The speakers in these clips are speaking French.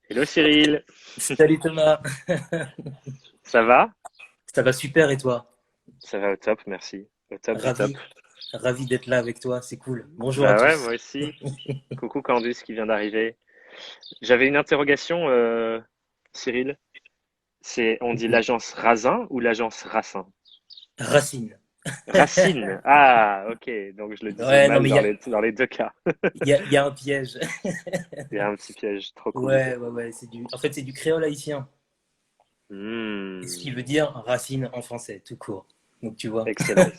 Hello Cyril, Salut Thomas, ça va? ça va super et toi? Ça va au top, merci. Au top du top. Ravi, ravi d'être là avec toi, c'est cool. Bonjour à Bah ouais, tous. moi aussi. Coucou Candice qui vient d'arriver. J'avais une interrogation, Cyril. On dit Mhm. l'agence Razin ou l'agence Racine? Racine. Racine. Ah, ok. Donc je le disais Ouais, non mal mais dans les deux cas. il y a un piège. Il y a un petit piège, trop cool. Ouais, en fait c'est du créole haïtien. Et ce qui Hmm, veut dire racine en français, tout court. Donc tu vois. excellent,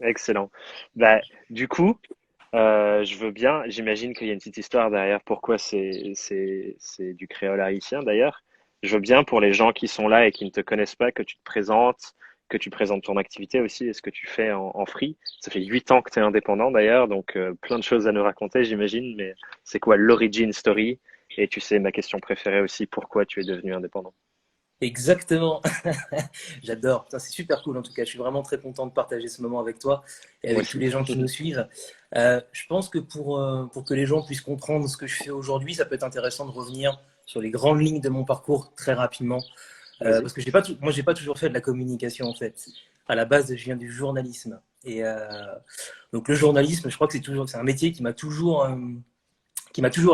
excellent. Bah, du coup, je veux bien. J'imagine qu'il y a une petite histoire derrière pourquoi c'est du créole haïtien d'ailleurs. Je veux bien pour les gens qui sont là et qui ne te connaissent pas que tu te présentes, que tu présentes ton activité aussi et ce que tu fais en free. Ça fait 8 ans que tu es indépendant d'ailleurs, donc plein de choses à nous raconter, j'imagine. Mais c'est quoi l'origin story? Et tu sais, ma question préférée aussi, pourquoi tu es devenu indépendant? Exactement. J'adore. Putain, c'est super cool en tout cas. Je suis vraiment très content de partager ce moment avec toi et Moi avec tous aussi. les gens qui nous suivent. Je pense que pour que les gens puissent comprendre ce que je fais aujourd'hui, ça peut être intéressant de revenir sur les grandes lignes de mon parcours très rapidement. Vas-y. Parce que moi, j'ai pas toujours fait de la communication en fait. À la base, je viens du journalisme. Donc le journalisme, je crois que c'est un métier qui m'a toujours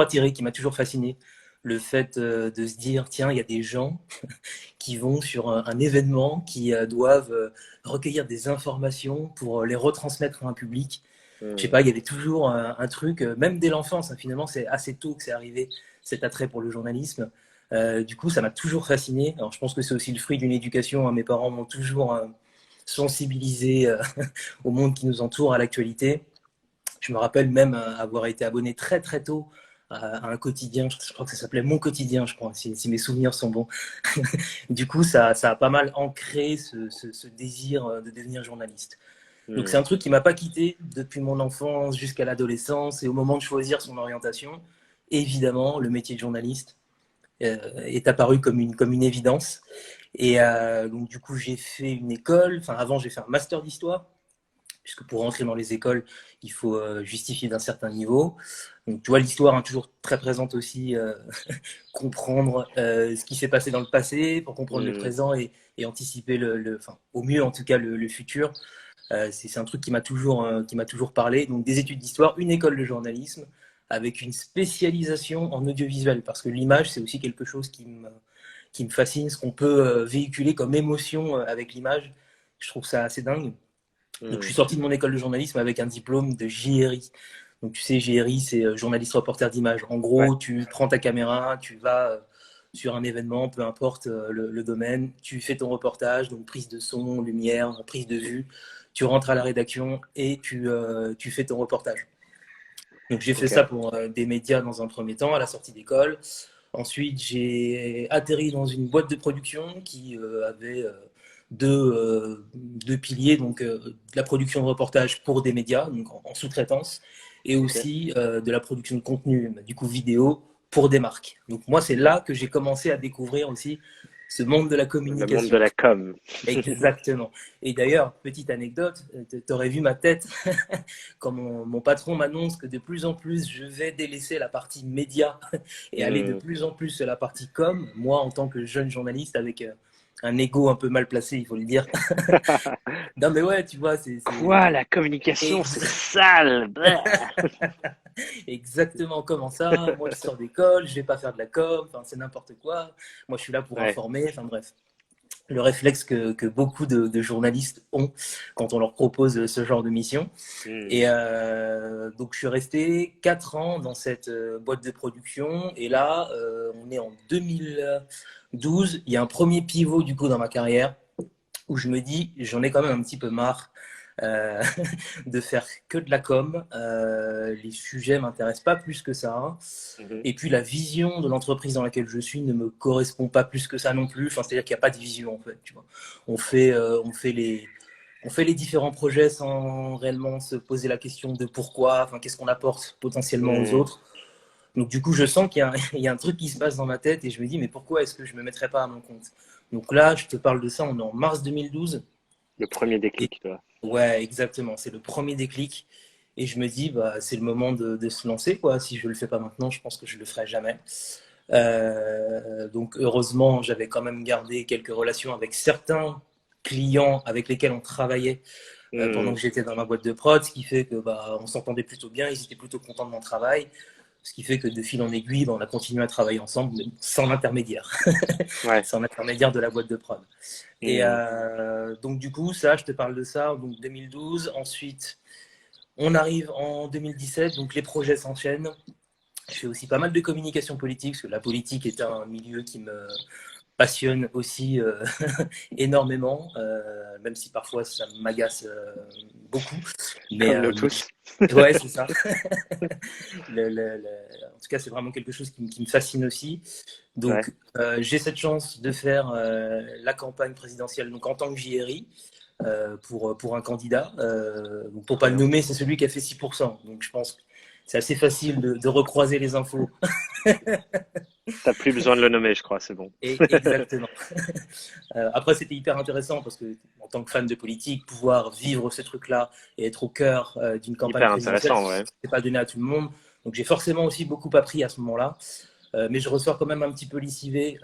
attiré, qui m'a toujours fasciné. Le fait de se dire, tiens, il y a des gens qui vont sur un événement, qui doivent recueillir des informations pour les retransmettre à un public. Je sais Hmm, pas, il y avait toujours un truc, même dès l'enfance, hein, finalement, c'est assez tôt que c'est arrivé, cet attrait pour le journalisme. Du coup, ça m'a toujours fasciné. Alors, je pense que c'est aussi le fruit d'une éducation, hein. Mes parents m'ont toujours sensibilisé au monde qui nous entoure, à l'actualité. Je me rappelle même avoir été abonné très très tôt à un quotidien, je crois que ça s'appelait Mon Quotidien, je crois, si mes souvenirs sont bons. Du coup, ça a pas mal ancré ce désir de devenir journaliste. Donc c'est un hmm. truc qui m'a pas quitté depuis mon enfance jusqu'à l'adolescence et au moment de choisir son orientation. Évidemment, le métier de journaliste est apparu comme une évidence. Donc du coup, j'ai fait une école. Enfin, avant, j'ai fait un master d'histoire puisque pour rentrer dans les écoles, il faut justifier d'un certain niveau. Donc, tu vois, l'histoire est toujours très présente aussi, comprendre ce qui s'est passé dans le passé pour comprendre le Hmm. présent et anticiper enfin, au mieux en tout cas le futur. C'est un truc qui m'a toujours parlé. Donc, des études d'histoire, une école de journalisme avec une spécialisation en audiovisuel, parce que l'image, c'est aussi quelque chose qui me fascine, ce qu'on peut véhiculer comme émotion avec l'image. Je trouve ça assez dingue. Donc, je Hmm. suis sorti de mon école de journalisme avec un diplôme de JRI. Donc, tu sais, JRI, c'est journaliste reporter d'image. En Ouais, gros, tu prends ta caméra, tu vas sur un événement, peu importe le domaine, tu fais ton reportage, donc prise de son, lumière, prise de vue. Tu rentres à la rédaction et tu fais ton reportage. Donc, j'ai fait ok, ça pour des médias dans un premier temps, à la sortie d'école. Ensuite, j'ai atterri dans une boîte de production qui avait deux piliers, donc de la production de reportages pour des médias, donc en sous-traitance, et ok. aussi de la production de contenu, du coup vidéo, pour des marques. Donc moi, c'est là que j'ai commencé à découvrir aussi ce monde de la Le monde de communication. la com. Exactement. Et d'ailleurs, petite anecdote, tu aurais vu ma tête quand mon patron m'annonce que de plus en plus je vais délaisser la partie média et aller de Hmm. plus en plus sur la partie com. Moi, en tant que jeune journaliste avec un ego un peu mal placé, il faut le dire. Non, mais ouais, tu vois, Quoi, la communication, c'est ex- sale. Bah. exactement comment ça. Moi, je sors d'école, je vais pas faire de la com, enfin, c'est n'importe quoi. Moi, je suis là pour Ouais. informer, enfin bref. Le réflexe que beaucoup de journalistes ont quand on leur propose ce genre de mission. Hmm. Et donc, je suis resté 4 ans dans cette boîte de production. Et là, on est en 2012. Il y a un premier pivot, du coup, dans ma carrière où je me dis, j'en ai quand même un petit peu marre euh, de faire que de la com. Les sujets m'intéressent pas plus que ça, hein. Mhm. Et puis la vision de l'entreprise dans laquelle je suis ne me correspond pas plus que ça non plus. Enfin, c'est-à-dire qu'il n'y a pas de vision en fait. Tu vois. On fait les différents projets sans réellement se poser la question de pourquoi, enfin, qu'est-ce qu'on apporte potentiellement aux Hmm. autres. Donc du coup, je sens qu'il y a, il y a un truc qui se passe dans ma tête et je me dis, mais pourquoi est-ce que je ne me mettrais pas à mon compte? Donc là, je te parle de ça, on est en mars 2012. Le premier Et déclic, toi. ouais, exactement, c'est le premier déclic. Et je me dis, bah, c'est le moment de se lancer, quoi. Si je ne le fais pas maintenant, je pense que je ne le ferai jamais. Donc heureusement, j'avais quand même gardé quelques relations avec certains clients avec lesquels on travaillait pendant Hmm. que j'étais dans ma boîte de prod, ce qui fait que on s'entendait plutôt bien, ils étaient plutôt contents de mon travail, ce qui fait que de fil en aiguille, on a continué à travailler ensemble, mais sans l'intermédiaire, Ouais. sans l'intermédiaire de la boîte de prod. Et Hmm. donc du coup, ça, je te parle de ça, donc 2012. Ensuite, on arrive en 2017, donc les projets s'enchaînent. Je fais aussi pas mal de communication politique, parce que la politique est un milieu qui me passionne aussi énormément, même si parfois ça m'agace beaucoup. Mais, Comme nous tous. ouais, c'est ça. En tout cas, c'est vraiment quelque chose qui me fascine aussi. Ouais. Donc, j'ai cette chance de faire la campagne présidentielle donc en tant que JRI pour un candidat. Pour Trop pas le bien. nommer, c'est celui qui a fait 6%. Donc, je pense que c'est assez facile de recroiser les infos. T'as plus besoin de le nommer, je crois, c'est bon. Et exactement. Après, c'était hyper intéressant parce que, en tant que fan de politique, pouvoir vivre ce truc-là et être au cœur d'une campagne Hyper présidentielle, intéressant, ouais. c'est pas donné à tout le monde. Donc, j'ai forcément aussi beaucoup appris à ce moment-là. Mais je ressors quand même un petit peu lessivé.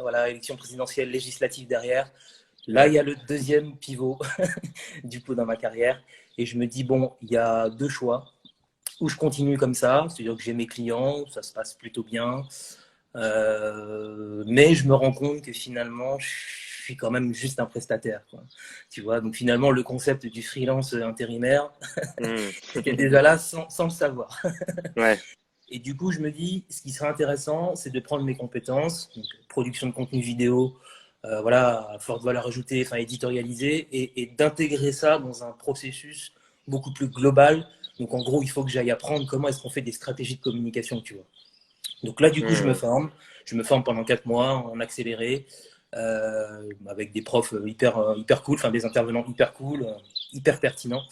Voilà, élection présidentielle, législative derrière. Là, Ouais. il y a le deuxième pivot du coup dans ma carrière. Et je me dis, bon, il y a deux choix. Ou je continue comme ça, c'est-à-dire que j'ai mes clients, ça se passe plutôt bien. Mais je me rends compte que finalement, je suis quand même juste un prestataire, quoi. Tu vois, donc finalement, le concept du freelance intérimaire, Hmm. c'était déjà là sans le savoir. Ouais. Et du coup, je me dis, ce qui serait intéressant, c'est de prendre mes compétences, donc production de contenu vidéo, voilà, à forte valeur ajoutée, enfin éditorialisé, et d'intégrer ça dans un processus beaucoup plus global. Donc en gros, il faut que j'aille apprendre comment est-ce qu'on fait des stratégies de communication, tu vois. Donc là, du coup, Hmm. je me forme pendant 4 mois en accéléré, avec des profs hyper cool, enfin des intervenants hyper cool, hyper pertinents,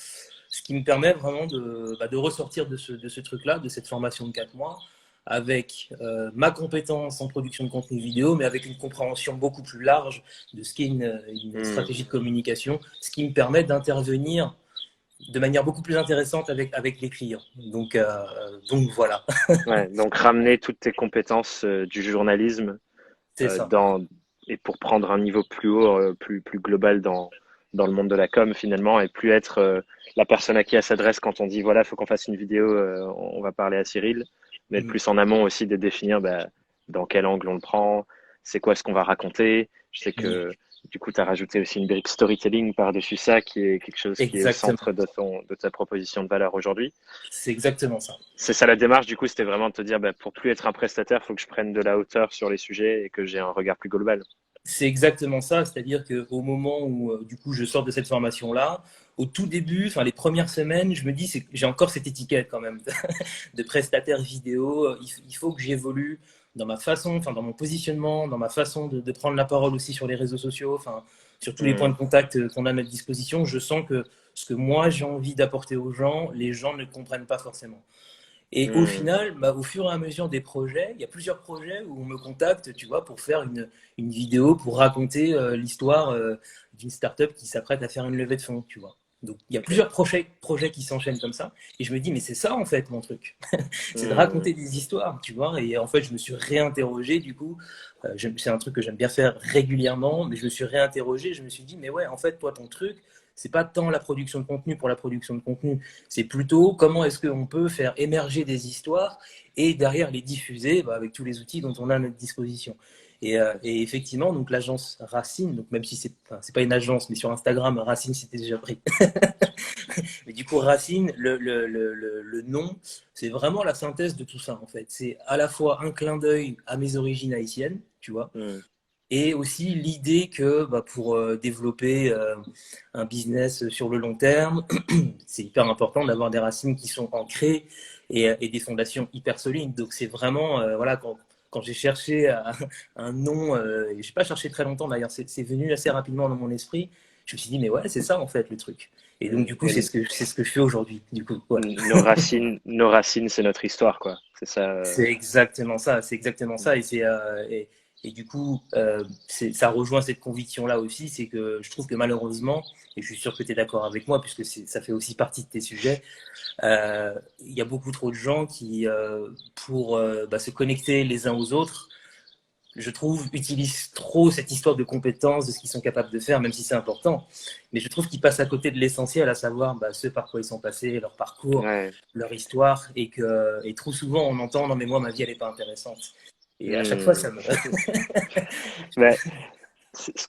ce qui me permet vraiment de ressortir de ce truc-là, de cette formation de 4 mois, avec ma compétence en production de contenu vidéo, mais avec une compréhension beaucoup plus large de ce qu'est une Hmm. stratégie de communication, ce qui me permet d'intervenir de manière beaucoup plus intéressante avec les clients. Donc voilà, Ouais. Donc, ramener toutes tes compétences du journalisme c'est ça. dans et pour prendre un niveau plus haut, plus global dans le monde de la com finalement, et plus être la personne à qui elle s'adresse quand on dit voilà, faut qu'on fasse une vidéo, on va parler à Cyril, mais être Mhm. plus en amont aussi de définir dans quel angle on le prend, c'est quoi ce qu'on va raconter. Je sais Mhm. que du coup, tu as rajouté aussi une brique storytelling par-dessus ça, qui est quelque chose qui est au centre Exactement. de ta proposition de valeur aujourd'hui. C'est exactement ça. C'est ça la démarche, du coup, c'était vraiment de te dire, pour plus être un prestataire, il faut que je prenne de la hauteur sur les sujets et que j'ai un regard plus global. C'est exactement ça, c'est-à-dire qu'au moment où du coup je sors de cette formation-là, au tout début, enfin les premières semaines, je me dis j'ai encore cette étiquette quand même de prestataire vidéo. Il faut que j'évolue dans ma façon, enfin dans mon positionnement, dans ma façon de prendre la parole aussi sur les réseaux sociaux, enfin sur tous les points Hmm. de contact qu'on a à notre disposition. Je sens que ce que moi j'ai envie d'apporter aux gens, les gens ne comprennent pas forcément. Et au Hmm. final, au fur et à mesure des projets, il y a plusieurs projets où on me contacte, tu vois, pour faire une vidéo, pour raconter l'histoire d'une startup qui s'apprête à faire une levée de fonds, tu vois. Donc, il y a Ok. plusieurs projets qui s'enchaînent comme ça. Et je me dis, mais c'est ça, en fait, mon truc. C'est de Hmm. raconter des histoires, tu vois. Et en fait, je me suis réinterrogé, du coup. C'est un truc que j'aime bien faire régulièrement, mais je me suis réinterrogé. Je me suis dit, mais ouais, en fait, toi, ton truc, c'est pas tant la production de contenu pour la production de contenu, c'est plutôt comment est-ce qu'on peut faire émerger des histoires et derrière les diffuser avec tous les outils dont on a à notre disposition. Et effectivement, donc l'agence Racine, donc même si c'est pas une agence, mais sur Instagram, Racine c'était déjà pris. Mais du coup, Racine, le nom, c'est vraiment la synthèse de tout ça en fait. C'est à la fois un clin d'œil à mes origines haïtiennes, tu vois, Hmm. et aussi l'idée que pour développer un business sur le long terme, c'est hyper important d'avoir des racines qui sont ancrées et des fondations hyper solides. Donc c'est vraiment, voilà, quand j'ai cherché un nom, et je n'ai pas cherché très longtemps d'ailleurs, c'est venu assez rapidement dans mon esprit, je me suis dit, mais ouais, c'est ça en fait le truc. Et donc Hmm. du coup, Et c'est ce que je fais aujourd'hui. Du coup, voilà. nos racines, c'est notre histoire, quoi. C'est ça. C'est exactement ça, c'est exactement ça. Et Et du coup, ça rejoint cette conviction-là aussi, c'est que je trouve que malheureusement, et je suis sûr que tu es d'accord avec moi, puisque ça fait aussi partie de tes sujets, il y a beaucoup trop de gens qui, pour se connecter les uns aux autres, je trouve, utilisent trop cette histoire de compétences, de ce qu'ils sont capables de faire, même si c'est important. Mais je trouve qu'ils passent à côté de l'essentiel, à savoir ce par quoi ils sont passés, leur parcours, Ouais. leur histoire. Et trop souvent, on entend, non mais moi, ma vie, elle n'est pas intéressante. Et à chaque fois, Hmm. ça me... Ouais.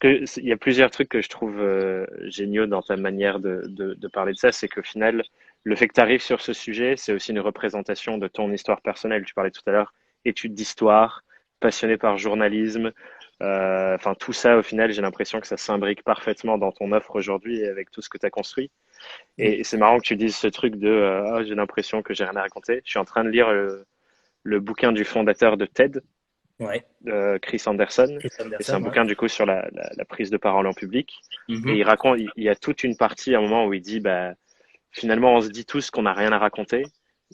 Il y a plusieurs trucs que je trouve géniaux dans ta manière de parler de ça, c'est qu'au final, le fait que tu arrives sur ce sujet, c'est aussi une représentation de ton histoire personnelle. Tu parlais tout à l'heure, études d'histoire, passionné par journalisme, enfin tout ça, au final, j'ai l'impression que ça s'imbrique parfaitement dans ton offre aujourd'hui et avec tout ce que tu as construit. Mm. Et c'est marrant que tu dises ce truc de ah, j'ai l'impression que j'ai rien à raconter. Je suis en train de lire le bouquin du fondateur de TED, Ouais, Chris Anderson. Chris Et c'est un Anderson, ouais. bouquin du coup sur la prise de parole en public. Et Mhm. il raconte, il y a toute une partie à un moment où il dit, bah, finalement, on se dit tous qu'on n'a rien à raconter,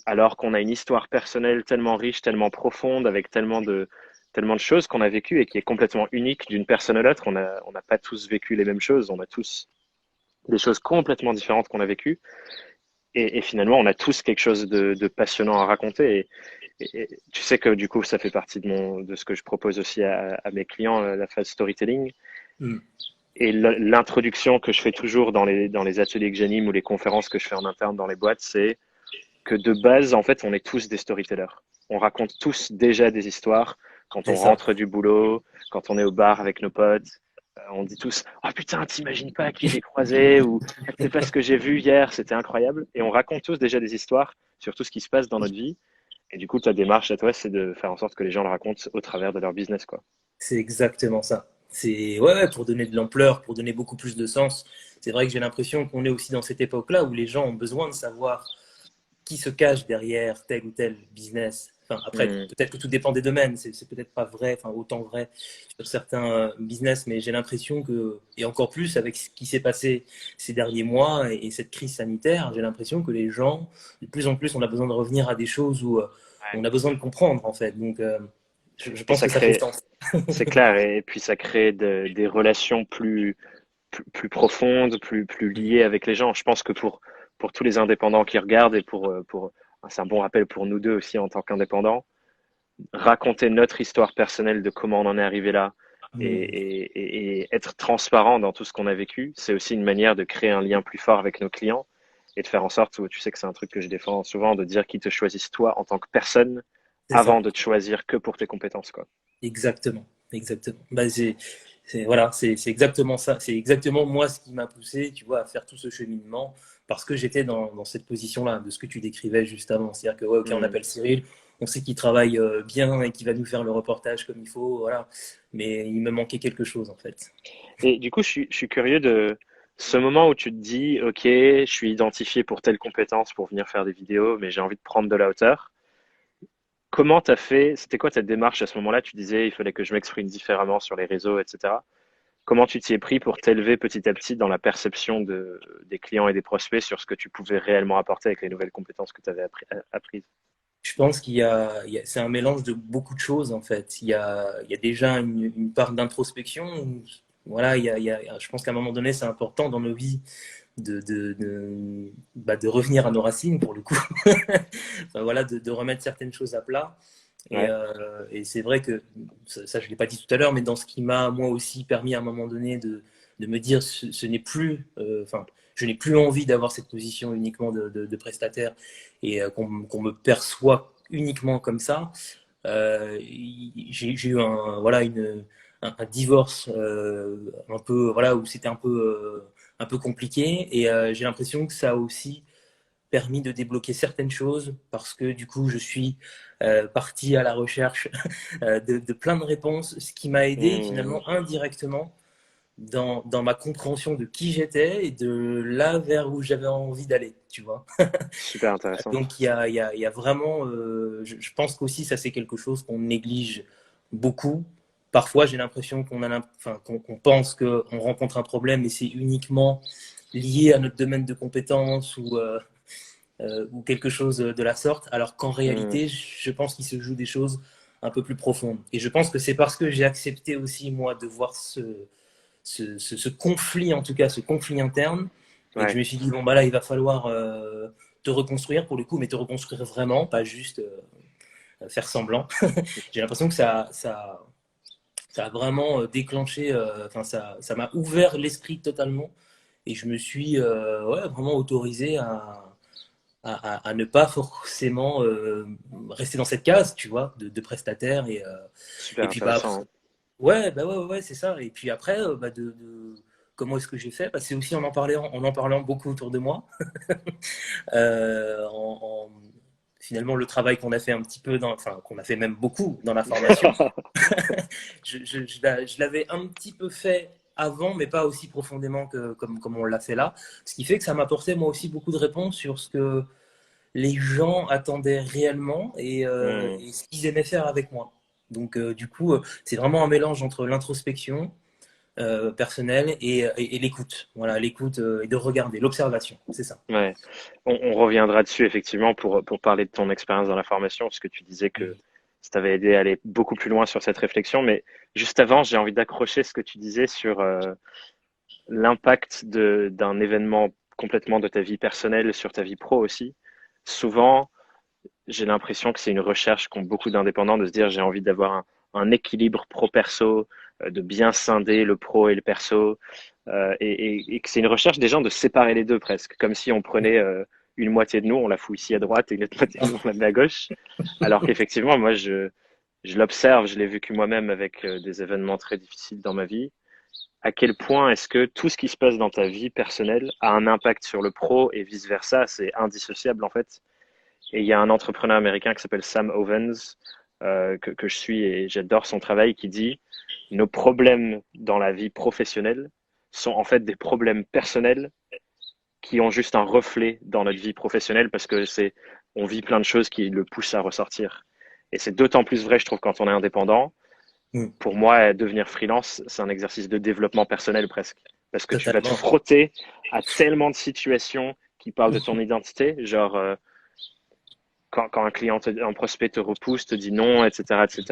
alors qu'on a une histoire personnelle tellement riche, tellement profonde, avec tellement de choses qu'on a vécues et qui est complètement unique d'une personne à l'autre. On n'a pas tous vécu les mêmes choses, on a tous des choses complètement différentes qu'on a vécues. Et finalement, on a tous quelque chose de passionnant à raconter. Et tu sais que du coup, ça fait partie de ce que je propose aussi à mes clients, la phase storytelling. Mm. Et l'introduction que je fais toujours dans les ateliers que j'anime ou les conférences que je fais en interne dans les boîtes, c'est que de base, en fait, on est tous des storytellers. On raconte tous déjà des histoires quand C'est on ça. rentre du boulot, quand on est au bar avec nos potes. On dit tous, oh putain, t'imagines pas qui j'ai croisé ou c'est pas ce que j'ai vu hier, c'était incroyable. Et on raconte tous déjà des histoires sur tout ce qui se passe dans notre vie. Et du coup, ta démarche à toi, c'est de faire en sorte que les gens le racontent au travers de leur business, quoi. C'est exactement ça. C'est ouais, pour donner de l'ampleur, pour donner beaucoup plus de sens. C'est vrai que j'ai l'impression qu'on est aussi dans cette époque-là où les gens ont besoin de savoir qui se cache derrière tel ou tel business. Enfin, après, Hmm. peut-être que tout dépend des domaines, c'est peut-être pas vrai, enfin, autant vrai sur certains business, mais j'ai l'impression que, et encore plus avec ce qui s'est passé ces derniers mois et cette crise sanitaire, j'ai l'impression que les gens, de plus en plus, on a besoin de revenir à des choses où Ouais. on a besoin de comprendre, en fait. Donc, je Et pense ça que ça fait crée, sens. c'est clair, et puis ça crée des relations plus profondes, plus liées avec les gens. Je pense que pour tous les indépendants qui regardent et c'est un bon rappel pour nous deux aussi en tant qu'indépendants, raconter notre histoire personnelle de comment on en est arrivé là Hmm. et être transparent dans tout ce qu'on a vécu, c'est aussi une manière de créer un lien plus fort avec nos clients et de faire en sorte, tu sais que c'est un truc que je défends souvent, de dire qu'ils te choisissent toi en tant que personne C'est avant ça. de te choisir que pour tes compétences, quoi. Exactement, exactement. Voilà, c'est exactement ça. C'est exactement moi ce qui m'a poussé, tu vois, à faire tout ce cheminement parce que j'étais dans cette position-là, de ce que tu décrivais juste avant. C'est-à-dire que, ouais, ok, on Hmm. appelle Cyril, on sait qu'il travaille bien et qu'il va nous faire le reportage comme il faut, voilà. Mais il me manquait quelque chose, en fait. Et du coup, je suis curieux de ce moment où tu te dis, OK, je suis identifié pour telle compétence pour venir faire des vidéos, mais j'ai envie de prendre de la hauteur. Comment t'as fait? C'était quoi ta démarche à ce moment-là? Tu disais, il fallait que je m'exprime différemment sur les réseaux, etc. Comment tu t'y es pris pour t'élever petit à petit dans la perception des clients et des prospects sur ce que tu pouvais réellement apporter avec les nouvelles compétences que tu avais apprises? Je pense c'est un mélange de beaucoup de choses, en fait. Il y a déjà une part d'introspection. Voilà, je pense qu'à un moment donné, c'est important dans nos vies de revenir à nos racines pour le coup. Enfin, voilà, de remettre certaines choses à plat. Ouais. Et c'est vrai que, ça je ne l'ai pas dit tout à l'heure, mais dans ce qui m'a moi aussi permis à un moment donné de me dire ce n'est plus, enfin, je n'ai plus envie d'avoir cette position uniquement de prestataire et qu'on me perçoit uniquement comme ça. J'ai eu voilà, un divorce un peu, voilà, où c'était un peu compliqué et j'ai l'impression que ça a aussi permis de débloquer certaines choses parce que du coup je suis parti à la recherche de plein de réponses, ce qui m'a aidé Hmm. finalement indirectement dans ma compréhension de qui j'étais et de là vers où j'avais envie d'aller, tu vois. Super intéressant. Donc il y a vraiment, je pense qu'aussi ça c'est quelque chose qu'on néglige beaucoup. Parfois j'ai l'impression enfin, qu'on pense qu'on rencontre un problème et c'est uniquement lié à notre domaine de compétences ou quelque chose de la sorte, alors qu'en Hmm. réalité je pense qu'il se joue des choses un peu plus profonde. Et je pense que c'est parce que j'ai accepté aussi, moi, de voir ce conflit, en tout cas, ce conflit interne, et que je Ouais, me suis dit, bon, bah là, il va falloir te reconstruire pour le coup, mais te reconstruire vraiment, pas juste faire semblant. J'ai l'impression que ça a vraiment déclenché, enfin, ça m'a ouvert l'esprit totalement, et je me suis ouais, vraiment autorisé à ne pas forcément rester dans cette case, tu vois, de prestataire. super Et puis, bah, après, intéressant. ouais, bah ouais, c'est ça. Et puis après, bah, comment est-ce que j'ai fait? Bah, c'est aussi en en parlant beaucoup autour de moi. Finalement, le travail qu'on a fait un petit peu, enfin, qu'on a fait même beaucoup dans la formation, je l'avais un petit peu fait avant, mais pas aussi profondément comme on l'a fait là. Ce qui fait que ça m'apportait moi aussi beaucoup de réponses sur ce que les gens attendaient réellement Hmm. et ce qu'ils aimaient faire avec moi. Donc, du coup, c'est vraiment un mélange entre l'introspection personnelle et l'écoute. Voilà, l'écoute et de regarder, l'observation, c'est ça. Ouais. On reviendra dessus effectivement pour parler de ton expérience dans la formation, parce que tu disais que Mhm. ça t'avait aidé à aller beaucoup plus loin sur cette réflexion. Mais juste avant, j'ai envie d'accrocher ce que tu disais sur l'impact d'un événement complètement de ta vie personnelle sur ta vie pro aussi. Souvent, j'ai l'impression que c'est une recherche qu'ont beaucoup d'indépendants de se dire j'ai envie d'avoir un équilibre pro-perso, de bien scinder le pro et le perso, et que c'est une recherche des gens de séparer les deux presque, comme si on prenait une moitié de nous, on la fout ici à droite et une autre moitié de nous, on la met à gauche. Alors qu'effectivement, moi, je l'observe, je l'ai vécu moi-même avec des événements très difficiles dans ma vie. À quel point est-ce que tout ce qui se passe dans ta vie personnelle a un impact sur le pro et vice-versa? C'est indissociable en fait. Et il y a un entrepreneur américain qui s'appelle Sam Ovens, que je suis et j'adore son travail, qui dit nos problèmes dans la vie professionnelle sont en fait des problèmes personnels qui ont juste un reflet dans notre vie professionnelle parce que on vit plein de choses qui le poussent à ressortir. Et c'est d'autant plus vrai, je trouve, quand on est indépendant. Mhm. Pour moi, devenir freelance, c'est un exercice de développement personnel presque. Parce que tu vas te Totalement. frotter à tellement de situations qui parlent de ton identité, genre quand un prospect te repousse, te dit non, etc., etc.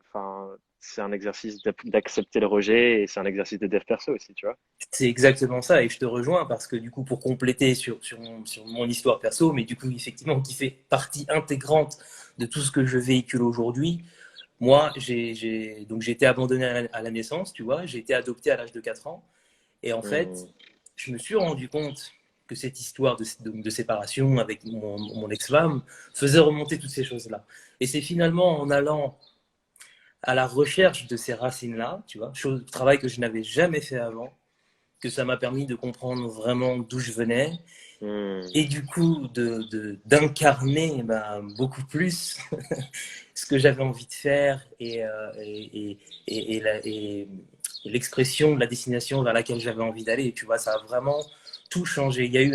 Enfin, c'est un exercice d'accepter le rejet et c'est un exercice de dev perso aussi, tu vois. C'est exactement ça, et je te rejoins parce que du coup, pour compléter sur mon histoire perso, mais du coup, effectivement, qui fait partie intégrante de tout ce que je véhicule aujourd'hui, moi, donc j'ai été abandonné à la naissance, tu vois, j'ai été adopté à l'âge de 4 ans, et en fait, Hmm. je me suis rendu compte que cette histoire de séparation avec mon ex-femme faisait remonter toutes ces choses-là. Et c'est finalement en allant à la recherche de ces racines-là, tu vois, travail que je n'avais jamais fait avant, que ça m'a permis de comprendre vraiment d'où je venais Hmm. et du coup d'incarner beaucoup plus ce que j'avais envie de faire et l'expression de la destination vers laquelle j'avais envie d'aller. Tu vois, ça a vraiment tout changé. Il y a eu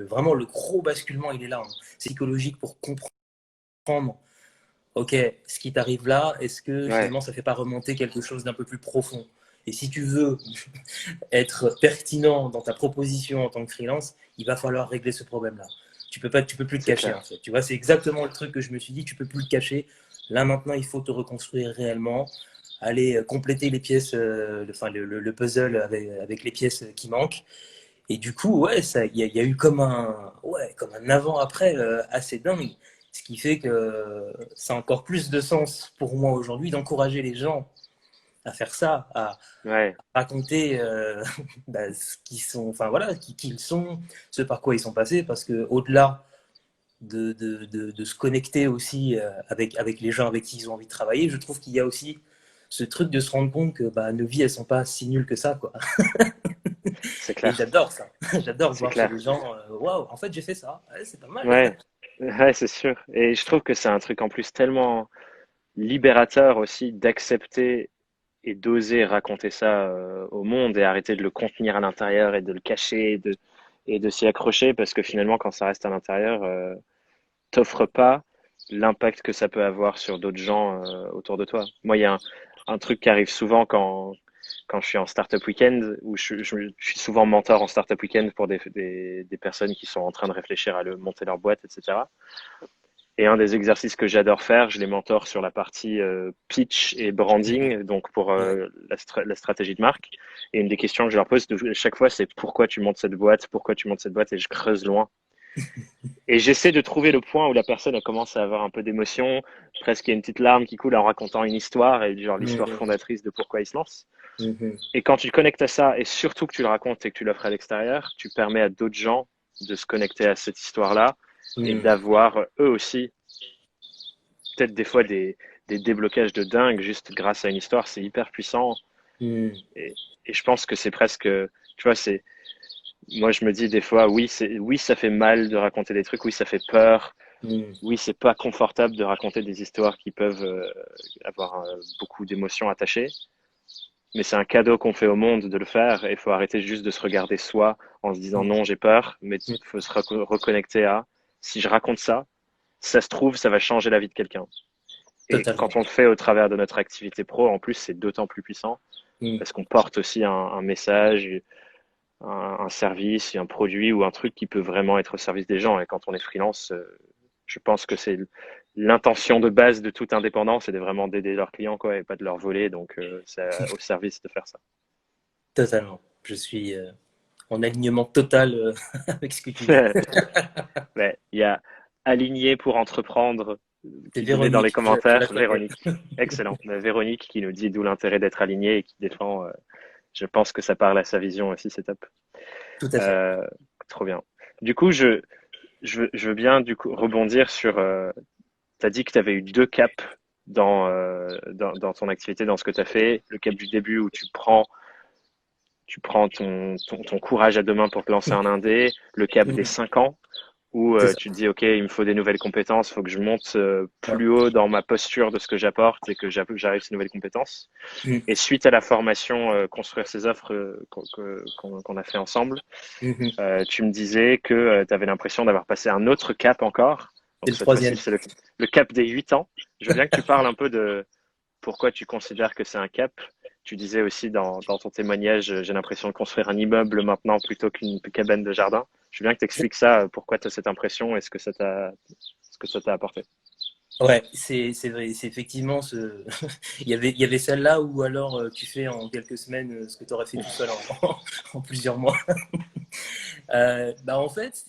vraiment le gros basculement, il est là, hein, psychologique pour comprendre. Ok, ce qui t'arrive là, est-ce que Ouais, finalement ça ne fait pas remonter quelque chose d'un peu plus profond? Et si tu veux être pertinent dans ta proposition en tant que freelance, il va falloir régler ce problème-là. Tu peux plus te c'est cacher en clair. fait. Tu vois, c'est exactement le truc que je me suis dit. Tu peux plus te cacher. Là maintenant, il faut te reconstruire réellement, aller compléter les pièces, le puzzle avec les pièces qui manquent. Et du coup, ouais, il y a eu comme un avant-après assez dingue. Ce qui fait que ça a encore plus de sens pour moi aujourd'hui d'encourager les gens à faire ça, à Ouais, raconter ce qu'ils sont, enfin voilà, qui ils sont, ce par quoi ils sont passés, parce que au-delà de se connecter aussi avec les gens avec qui ils ont envie de travailler, je trouve qu'il y a aussi ce truc de se rendre compte que nos vies elles sont pas si nulles que ça, quoi. c'est Et clair. j'adore ça. J'adore C'est voir chez les clair. gens, waouh, en fait j'ai fait ça, ouais, c'est pas mal. Ouais, ouais, c'est sûr. Et je trouve que c'est un truc en plus tellement libérateur aussi d'accepter et d'oser raconter ça au monde et arrêter de le contenir à l'intérieur et de le cacher et de s'y accrocher parce que finalement, quand ça reste à l'intérieur, t'offre pas l'impact que ça peut avoir sur d'autres gens autour de toi. Moi, il y a un truc qui arrive souvent quand je suis en Startup Weekend, où je suis souvent mentor en Startup Weekend pour des personnes qui sont en train de réfléchir à monter leur boîte, etc. Et un des exercices que j'adore faire, je les mentore sur la partie pitch et branding, donc pour Ouais. la stratégie de marque. Et une des questions que je leur pose chaque fois, c'est pourquoi tu montes cette boîte, pourquoi tu montes cette boîte, et je creuse loin. Et j'essaie de trouver le point où la personne elle commence à avoir un peu d'émotion, presque il y a une petite larme qui coule en racontant une histoire, et genre l'histoire Mhm. fondatrice de pourquoi il se lance. Mhm. Et quand tu te connectes à ça, et surtout que tu le racontes et que tu l'offres à l'extérieur, tu permets à d'autres gens de se connecter à cette histoire-là et Mhm. d'avoir eux aussi peut-être des fois des déblocages de dingue juste grâce à une histoire. C'est hyper puissant. Mhm. Et, et je pense que c'est presque, tu vois, moi je me dis des fois, oui, ça fait mal de raconter des trucs, oui, ça fait peur, Mhm. oui, c'est pas confortable de raconter des histoires qui peuvent avoir beaucoup d'émotions attachées. Mais c'est un cadeau qu'on fait au monde de le faire et il faut arrêter juste de se regarder soi en se disant non, j'ai peur, mais il Mhm. faut se reconnecter à si je raconte ça, ça se trouve, ça va changer la vie de quelqu'un. Et Totalement. quand on le fait au travers de notre activité pro, en plus, c'est d'autant plus puissant Mhm. parce qu'on porte aussi un message, un service, un produit ou un truc qui peut vraiment être au service des gens. Et quand on est freelance, je pense que c'est l'intention de base de toute indépendance, c'est de vraiment d'aider leurs clients quoi, et pas de leur voler. Donc, c'est au service de faire ça. Totalement. Je suis en alignement total avec ce que tu dis. Ouais, il y a Aligné pour entreprendre C'est qui donnait dans les Véronique, je la commentaires, connais. Véronique. Excellent. Véronique qui nous dit d'où l'intérêt d'être aligné et qui défend. Je pense que ça parle à sa vision aussi, c'est top. Tout à fait. Euh, Trop bien. Du coup, je veux bien du coup rebondir sur. Tu as dit que tu avais eu deux caps dans ton activité, dans ce que tu as fait. Le cap du début où tu prends ton courage à deux mains pour te lancer en indé. Le cap des Mhm. 5 ans où C'est ça. tu te dis, OK, il me faut des nouvelles compétences, il faut que je monte Ouais. plus haut dans ma posture de ce que j'apporte et que j'arrive ces nouvelles compétences. Mhm. Et suite à la formation Construire ces offres qu'on a fait ensemble, Mhm. tu me disais que tu avais l'impression d'avoir passé un autre cap encore. C'est Donc le cette fois-ci, troisième. c'est le cap des 8 ans. Je veux bien que tu parles un peu de pourquoi tu considères que c'est un cap. Tu disais aussi dans ton témoignage, j'ai l'impression de construire un immeuble maintenant plutôt qu'une cabane de jardin. Je veux bien que tu expliques ça, pourquoi tu as cette impression et ce que ça t'a apporté. Ouais, c'est vrai, c'est effectivement ce. Il y avait celle-là ou alors tu fais en quelques semaines ce que tu aurais fait tout seul en plusieurs mois. Bah en fait,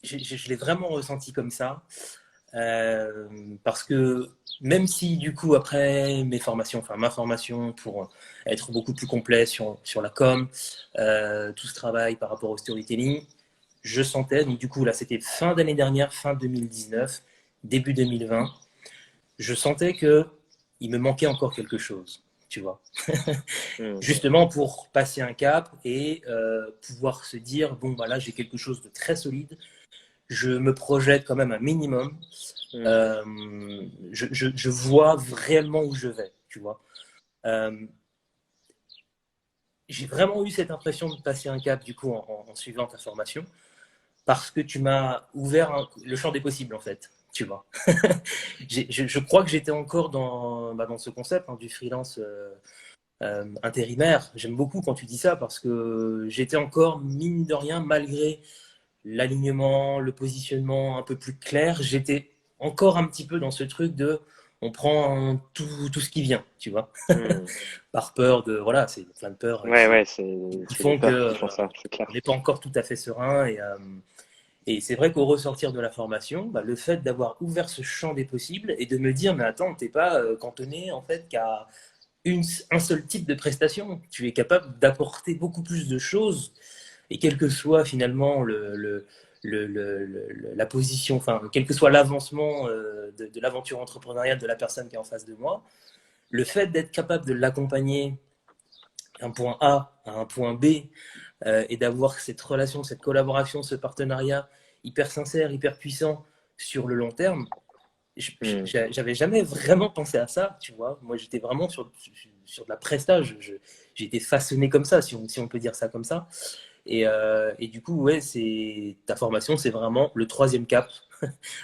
je l'ai vraiment ressenti comme ça. Parce que même si du coup après mes formations, enfin ma formation pour être beaucoup plus complet sur la com, tout ce travail par rapport au storytelling, je sentais, donc du coup là c'était fin d'année dernière, fin 2019, début 2020, je sentais que il me manquait encore quelque chose, tu vois. Hmm, Justement pour passer un cap et pouvoir se dire, bon bah là j'ai quelque chose de très solide, je me projette quand même un minimum, hmm, euh, je vois réellement où je vais, tu vois. Euh, j'ai vraiment eu cette impression de passer un cap du coup en suivant ta formation parce que tu m'as ouvert le champ des possibles en fait, tu vois. Je crois que j'étais encore dans ce concept hein, du freelance intérimaire. J'aime beaucoup quand tu dis ça parce que j'étais encore, mine de rien, malgré l'alignement, le positionnement un peu plus clair, j'étais encore un petit peu dans ce truc de on prend tout ce qui vient, tu vois, hmm. par peur de, voilà, c'est plein de peurs Ouais, ouais, qui c'est les font que peurs qui font ça, c'est clair. on n'est pas encore tout à fait serein. Et c'est vrai qu'au ressortir de la formation, bah, le fait d'avoir ouvert ce champ des possibles et de me dire, mais attends, t'es pas cantonné en fait qu'à un seul type de prestation. Tu es capable d'apporter beaucoup plus de choses et quel que soit finalement la position, enfin, quel que soit l'avancement de l'aventure entrepreneuriale de la personne qui est en face de moi, le fait d'être capable de l'accompagner d'un point A à un point B et d'avoir cette relation, cette collaboration, ce partenariat hyper sincère, hyper puissant sur le long terme, Hmm, j'avais jamais vraiment pensé à ça, tu vois. Moi, j'étais vraiment sur de la prestage. J'ai été façonné comme ça, si on peut dire ça comme ça. Et du coup, ouais, ta formation, c'est vraiment le troisième cap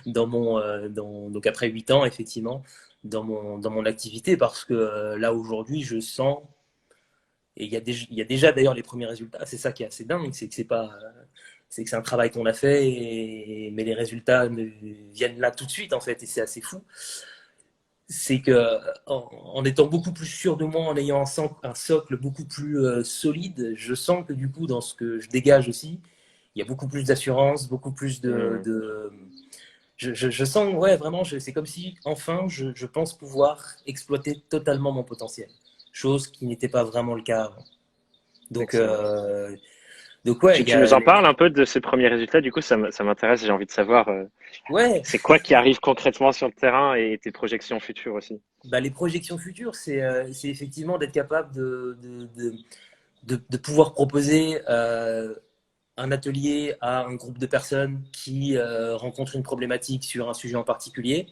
donc après 8 ans, effectivement, dans mon activité, parce que là, aujourd'hui, je sens, et il y a déjà d'ailleurs les premiers résultats, c'est ça qui est assez dingue, c'est que c'est pas, c'est que c'est un travail qu'on a fait, mais les résultats viennent là tout de suite en fait, et c'est assez fou. C'est que en étant beaucoup plus sûr de moi, en ayant un socle beaucoup plus solide, je sens que du coup, dans ce que je dégage aussi, il y a beaucoup plus d'assurance, beaucoup plus Hmm. je sens, ouais, vraiment, c'est comme si, enfin, je pense pouvoir exploiter totalement mon potentiel. Chose qui n'était pas vraiment le cas avant. Donc, Excellent. euh, donc ouais, Tu nous en parles un peu de ces premiers résultats? Du coup, ça m'intéresse. J'ai envie de savoir, ouais, c'est quoi qui arrive concrètement sur le terrain et tes projections futures aussi. bah, les projections futures, c'est effectivement d'être capable de pouvoir proposer un atelier à un groupe de personnes qui rencontrent une problématique sur un sujet en particulier.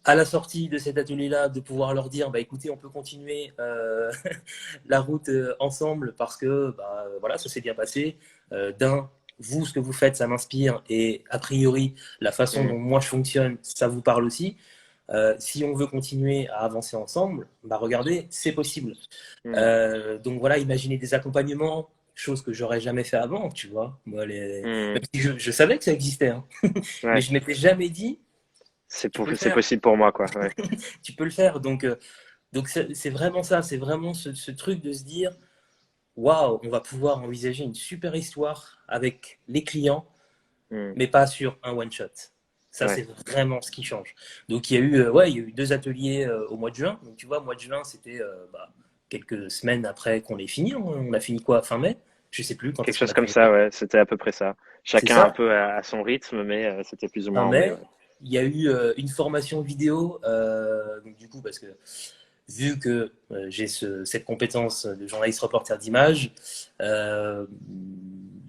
À la sortie de cet atelier-là, de pouvoir leur dire, bah, écoutez, on peut continuer la route ensemble parce que bah, voilà, ça s'est bien passé. Vous, ce que vous faites, ça m'inspire et a priori, la façon Hmm. dont moi je fonctionne, ça vous parle aussi. Si on veut continuer à avancer ensemble, bah, regardez, c'est possible. Hmm. Donc voilà, imaginez des accompagnements, chose que j'aurais jamais fait avant, tu vois. Moi, Hmm. même si je savais que ça existait, hein. Mais Ouais, je m'étais jamais dit, tu peux le c'est faire, possible pour moi, quoi. Ouais. tu peux le faire. Donc c'est vraiment ça, c'est vraiment ce truc de se dire, waouh, on va pouvoir envisager une super histoire avec les clients, Hmm. mais pas sur un one shot. Ça, Ouais. c'est vraiment ce qui change. Donc, il y a eu 2 ateliers au mois de juin. Donc, tu vois, mois de juin, c'était bah, quelques semaines après qu'on ait fini. On a fini quoi, fin mai? Je sais plus quand Quelque est-ce qu'on chose a comme terminé. ça, ouais. C'était à peu près ça. C'est Chacun un ça, peu à son rythme, mais c'était plus ou moins fin en mai, mai. ouais. Il y a eu une formation vidéo. Donc, du coup, parce que vu que j'ai cette compétence de journaliste reporter d'image, euh,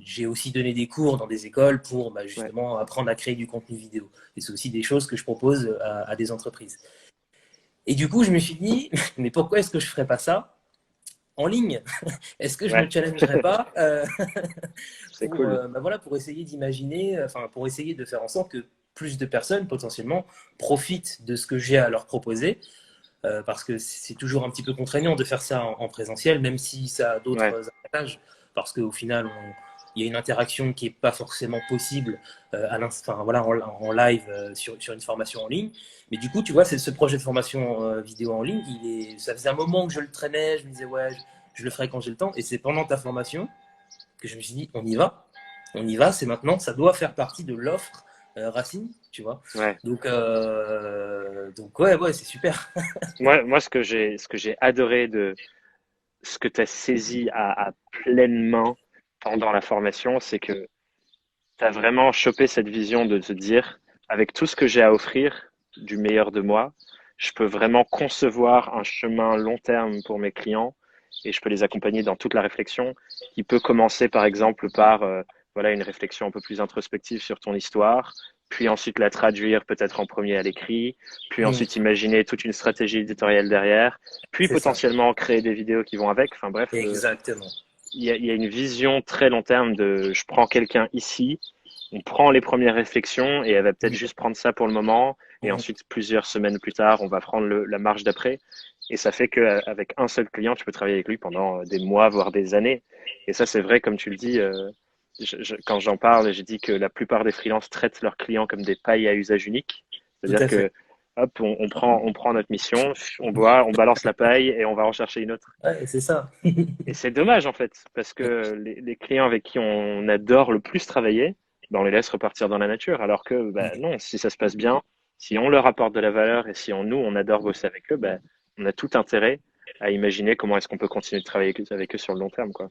j'ai aussi donné des cours dans des écoles pour bah, Ouais. justement apprendre à créer du contenu vidéo. Et c'est aussi des choses que je propose à des entreprises. Et du coup, je me suis dit, mais pourquoi est-ce que je ne ferais pas ça en ligne? Est-ce que je me Ouais. challengerais pas C'est cool. bah voilà, pour essayer d'imaginer, enfin pour essayer de faire en sorte que plus de personnes potentiellement profitent de ce que j'ai à leur proposer, parce que c'est toujours un petit peu contraignant de faire ça en présentiel, même si ça a Ouais. d'autres avantages, parce qu'au final, il y a une interaction qui n'est pas forcément possible enfin, voilà, en live sur une formation en ligne. Mais du coup, tu vois, ce projet de formation vidéo en ligne, ça faisait un moment que je le traînais, je me disais, ouais, je le ferai quand j'ai le temps. Et c'est pendant ta formation que je me suis dit, on y va, c'est maintenant, ça doit faire partie de l'offre Racine, tu vois. Ouais. Donc ouais, c'est super. Moi, ce que j'ai adoré de ce que tu as saisi à pleine main pendant la formation, c'est que tu as vraiment chopé cette vision de te dire, avec tout ce que j'ai à offrir, du meilleur de moi, je peux vraiment concevoir un chemin long terme pour mes clients et je peux les accompagner dans toute la réflexion qui peut commencer par exemple par voilà une réflexion un peu plus introspective sur ton histoire, puis ensuite la traduire peut-être en premier à l'écrit, puis Mm, ensuite imaginer toute une stratégie éditoriale derrière, puis c'est ça. potentiellement créer des vidéos qui vont avec. Enfin bref, Exactement. il y a une vision très long terme de je prends quelqu'un ici, on prend les premières réflexions et elle va peut-être juste prendre ça pour le moment et Mm. ensuite plusieurs semaines plus tard, on va prendre la marche d'après et ça fait qu'avec un seul client, tu peux travailler avec lui pendant des mois, voire des années. Et ça, c'est vrai, comme tu le dis, quand j'en parle, j'ai dit que la plupart des freelances traitent leurs clients comme des pailles à usage unique. Tout C'est-à-dire à fait. que hop, on prend notre mission, on boit, on balance la paille et on va en chercher une autre. Ouais, c'est ça. Et c'est dommage en fait, parce que les clients avec qui on adore le plus travailler, ben, on les laisse repartir dans la nature. Alors que ben, non, si ça se passe bien, si on leur apporte de la valeur et si on adore bosser avec eux, ben, on a tout intérêt à imaginer comment est-ce qu'on peut continuer de travailler avec eux sur le long terme, quoi.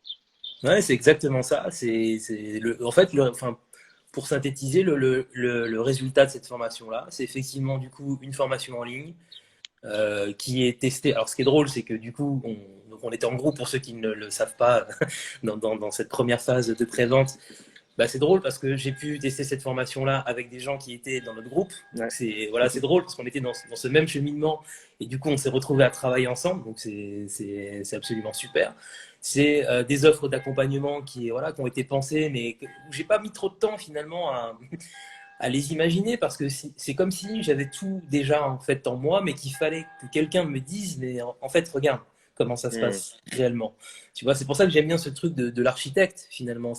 Ouais, c'est exactement ça. En fait, enfin, pour synthétiser, le résultat de cette formation-là, c'est effectivement du coup une formation en ligne qui est testée. Alors, ce qui est drôle, c'est que du coup, donc on était en groupe pour ceux qui ne le savent pas dans cette première phase de pré-vente. Bah, c'est drôle parce que j'ai pu tester cette formation-là avec des gens qui étaient dans notre groupe. Donc Ouais. c'est drôle parce qu'on était dans ce même cheminement et du coup on s'est retrouvés à travailler ensemble. Donc c'est absolument super. C'est des offres d'accompagnement qui ont été pensées, mais où j'ai pas mis trop de temps finalement à les imaginer parce que c'est comme si j'avais tout déjà en fait en moi, mais qu'il fallait que quelqu'un me dise, mais en fait regarde comment ça se Hmm. passe réellement. Tu vois, c'est pour ça que j'aime bien ce truc de l'architecte finalement.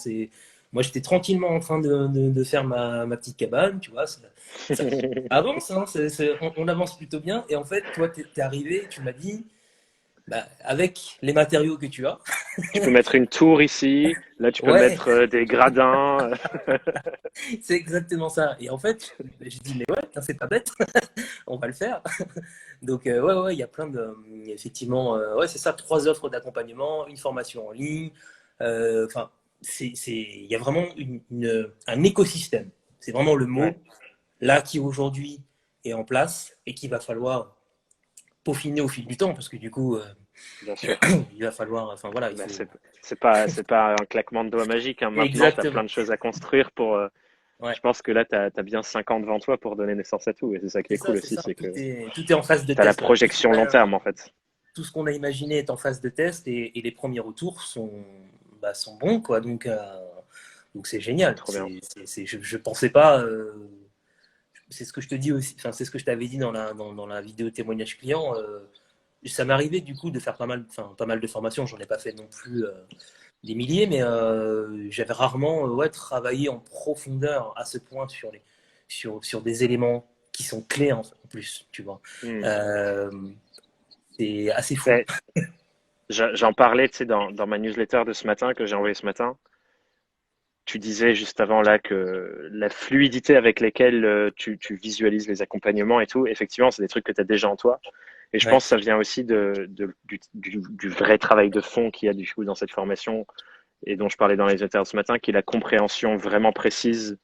Moi, j'étais tranquillement en train de faire ma petite cabane, tu vois. Ça avance, hein, on avance plutôt bien. Et en fait, toi, t'es arrivé, tu m'as dit, bah, avec les matériaux que tu as, Tu peux mettre une tour ici, là tu peux ouais, mettre des gradins. c'est exactement ça. Et en fait, j'ai dit, mais ouais, putain, c'est pas bête, on va le faire. Donc, ouais, il y a plein de. Effectivement, ouais, c'est ça, 3 offres d'accompagnement, une formation en ligne. Enfin, il y a vraiment un écosystème. C'est vraiment le Ouais, mot, là, qui aujourd'hui est en place et qu'il va falloir peaufiner au fil du temps, parce que du coup, bien sûr. il va falloir. Enfin, voilà, il Bah, faut. c'est pas un claquement de doigts magique, hein. Maintenant, tu as plein Exactement. de choses à construire pour. Ouais. Je pense que là, tu as bien 5 ans devant toi pour donner naissance à tout. Et c'est ça qui est cool C'est aussi, ça. c'est que Tout est en phase de tu as la test. Là. projection long terme, en fait. Tout ce qu'on a imaginé est en phase de test et les premiers retours sont bons, quoi. Donc c'est génial. Trop bien. Je pensais pas. C'est ce que je te dis aussi. Enfin, c'est ce que je t'avais dit dans la vidéo témoignage client. Ça m'arrivait du coup de faire pas mal de formations. J'en ai pas fait non plus des milliers, mais j'avais rarement ouais, travaillé en profondeur à ce point sur des éléments qui sont clés en plus, tu vois. Hmm. Euh, c'est assez fou. Ben, j'en parlais, tu sais, dans ma newsletter de ce matin, que j'ai envoyé ce matin. Tu disais juste avant là que la fluidité avec laquelle tu visualises les accompagnements et tout, effectivement, c'est des trucs que tu as déjà en toi. Et je Ouais. pense que ça vient aussi du vrai travail de fond qu'il y a du coup dans cette formation et dont je parlais dans les états ce matin, qui est la compréhension vraiment précise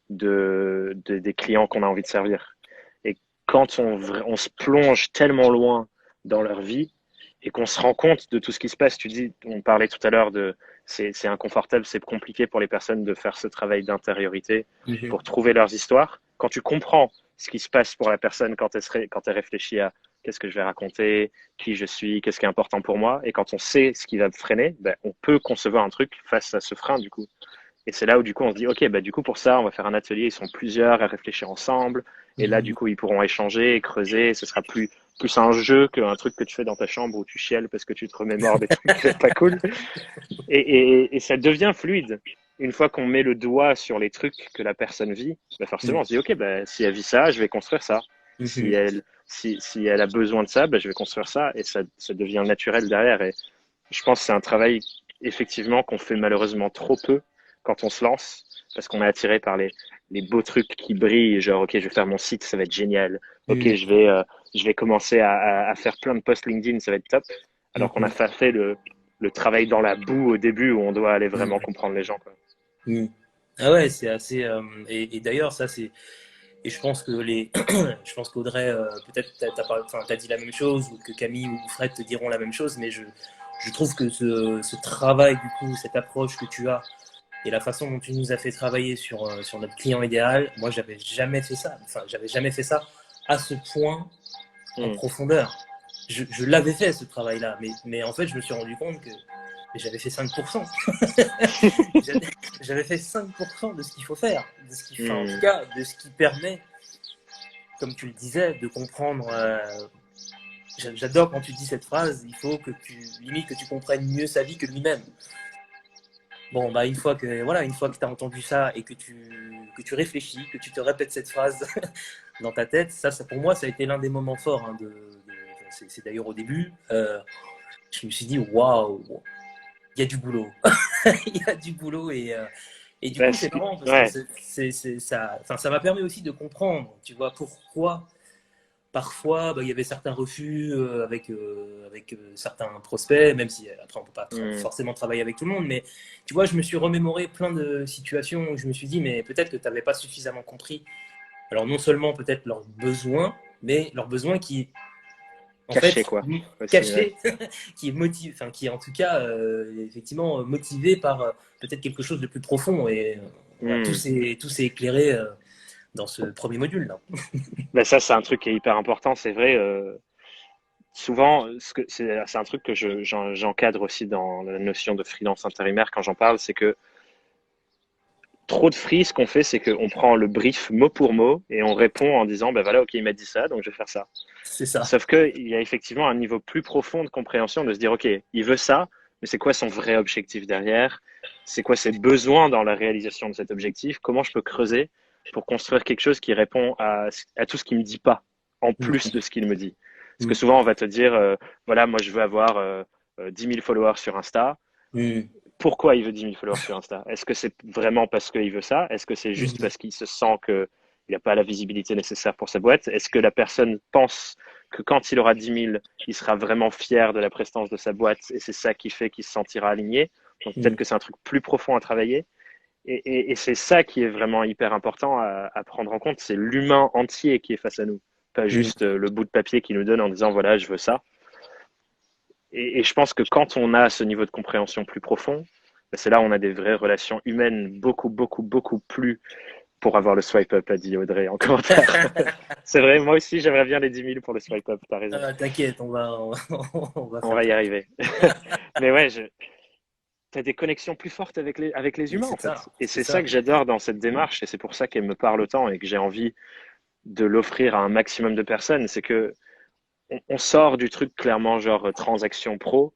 des clients qu'on a envie de servir. Et quand on se plonge tellement loin dans leur vie et qu'on se rend compte de tout ce qui se passe, tu dis, on parlait tout à l'heure de c'est inconfortable, c'est compliqué pour les personnes de faire ce travail d'intériorité Mhm. pour trouver leurs histoires. Quand tu comprends ce qui se passe pour la personne quand elle réfléchit à qu'est-ce que je vais raconter, qui je suis, qu'est-ce qui est important pour moi, et quand on sait ce qui va me freiner, ben, on peut concevoir un truc face à ce frein du coup. Et c'est là où du coup on se dit, ok, bah du coup pour ça on va faire un atelier, ils sont plusieurs à réfléchir ensemble, et là du Mhm. coup ils pourront échanger et creuser, et ce sera plus un jeu qu'un truc que tu fais dans ta chambre où tu chiales parce que tu te remémores des trucs pas cool. Et ça devient fluide. Une fois qu'on met le doigt sur les trucs que la personne vit, bah forcément on se dit, ok, bah, si elle vit ça, je vais construire ça. Mhm. Si elle a besoin de ça, bah, je vais construire ça, et ça devient naturel derrière. Et je pense que c'est un travail, effectivement, qu'on fait malheureusement trop peu quand on se lance, parce qu'on est attiré par les beaux trucs qui brillent, genre, ok, je vais faire mon site, ça va être génial. Ok, Mhm. je vais commencer à faire plein de posts LinkedIn, ça va être top. Alors qu'on n'a Mhm. pas fait le travail dans la boue au début où on doit aller vraiment Mhm. comprendre les gens, quoi. Mhm. Ah ouais, c'est assez. Et d'ailleurs, ça c'est. Et je pense que je pense qu'Audrey, peut-être t'as dit la même chose, ou que Camille ou Fred te diront la même chose, mais je trouve que ce travail, du coup, cette approche que tu as et la façon dont tu nous as fait travailler sur notre client idéal, moi, j'avais jamais fait ça. Enfin, j'avais jamais fait ça à ce point en Hmm. profondeur. Je l'avais fait, ce travail-là, mais en fait, je me suis rendu compte que j'avais fait 5%. J'avais fait 5% de ce qu'il faut faire, enfin, en tout Hmm. cas, de ce qui permet, comme tu le disais, de comprendre. J'adore quand tu dis cette phrase, il faut limite que tu comprennes mieux sa vie que lui-même. Bon, bah, une fois que tu as entendu ça et que tu réfléchis, que tu te répètes cette phrase dans ta tête, ça pour moi, ça a été l'un des moments forts. Hein, c'est d'ailleurs au début, je me suis dit, waouh, il y a du boulot. Il y a du boulot et du Bah, coup, c'est marrant parce que ouais. ça, enfin, ça m'a permis aussi de comprendre, tu vois, pourquoi parfois bah, il y avait certains refus avec certains prospects, même si après on peut pas Hmm. forcément travailler avec tout le monde, mais tu vois, je me suis remémoré plein de situations où je me suis dit, mais peut-être que tu n'avais pas suffisamment compris. Alors non seulement peut-être leurs besoins, mais leurs besoins qui, en Caché, fait, quoi. Aussi, ouais. cachés, qui est enfin, qui est en tout cas effectivement motivé par peut-être quelque chose de plus profond. Et voilà, Hmm. tout s'est éclairé dans ce premier module là. Bah, ça, c'est un truc qui est hyper important, c'est vrai. Souvent, c'est un truc que j'encadre aussi dans la notion de freelance intérimaire quand j'en parle, c'est que trop de free, ce qu'on fait, c'est qu'on prend le brief mot pour mot et on répond en disant, ben voilà, ok, il m'a dit ça, donc je vais faire ça. C'est ça. Sauf qu'il y a effectivement un niveau plus profond de compréhension de se dire, ok, il veut ça, mais c'est quoi son vrai objectif derrière? C'est quoi ses besoins dans la réalisation de cet objectif? Comment je peux creuser pour construire quelque chose qui répond à tout ce qu'il me dit pas, en plus Mhm. de ce qu'il me dit? Parce que Mhm. souvent, on va te dire, voilà, moi, je veux avoir 10 000 followers sur Insta. Mhm. Pourquoi il veut 10 000 followers sur Insta? Est-ce que c'est vraiment parce qu'il veut ça? Est-ce que c'est juste Mhm. parce qu'il se sent qu'il n'a pas la visibilité nécessaire pour sa boîte? Est-ce que la personne pense que quand il aura 10 000, il sera vraiment fier de la prestance de sa boîte et c'est ça qui fait qu'il se sentira aligné? Donc peut-être Mhm. que c'est un truc plus profond à travailler. Et c'est ça qui est vraiment hyper important à prendre en compte. C'est l'humain entier qui est face à nous, pas Mhm. juste le bout de papier qui nous donne en disant voilà, je veux ça. Et je pense que quand on a ce niveau de compréhension plus profond, ben, c'est là où on a des vraies relations humaines beaucoup, beaucoup, beaucoup plus pour avoir le swipe up, a dit Audrey en commentaire. C'est vrai, moi aussi j'aimerais bien les 10 000 pour le swipe up, t'as raison. T'inquiète, on va On faire le va y truc. arriver. Mais ouais, t'as des connexions plus fortes avec les Mais humains en c'est fait. ça, Et c'est c'est ça ça. que j'adore dans cette démarche et c'est pour ça qu'elle me parle autant et que j'ai envie de l'offrir à un maximum de personnes. C'est que on sort du truc clairement genre transaction pro.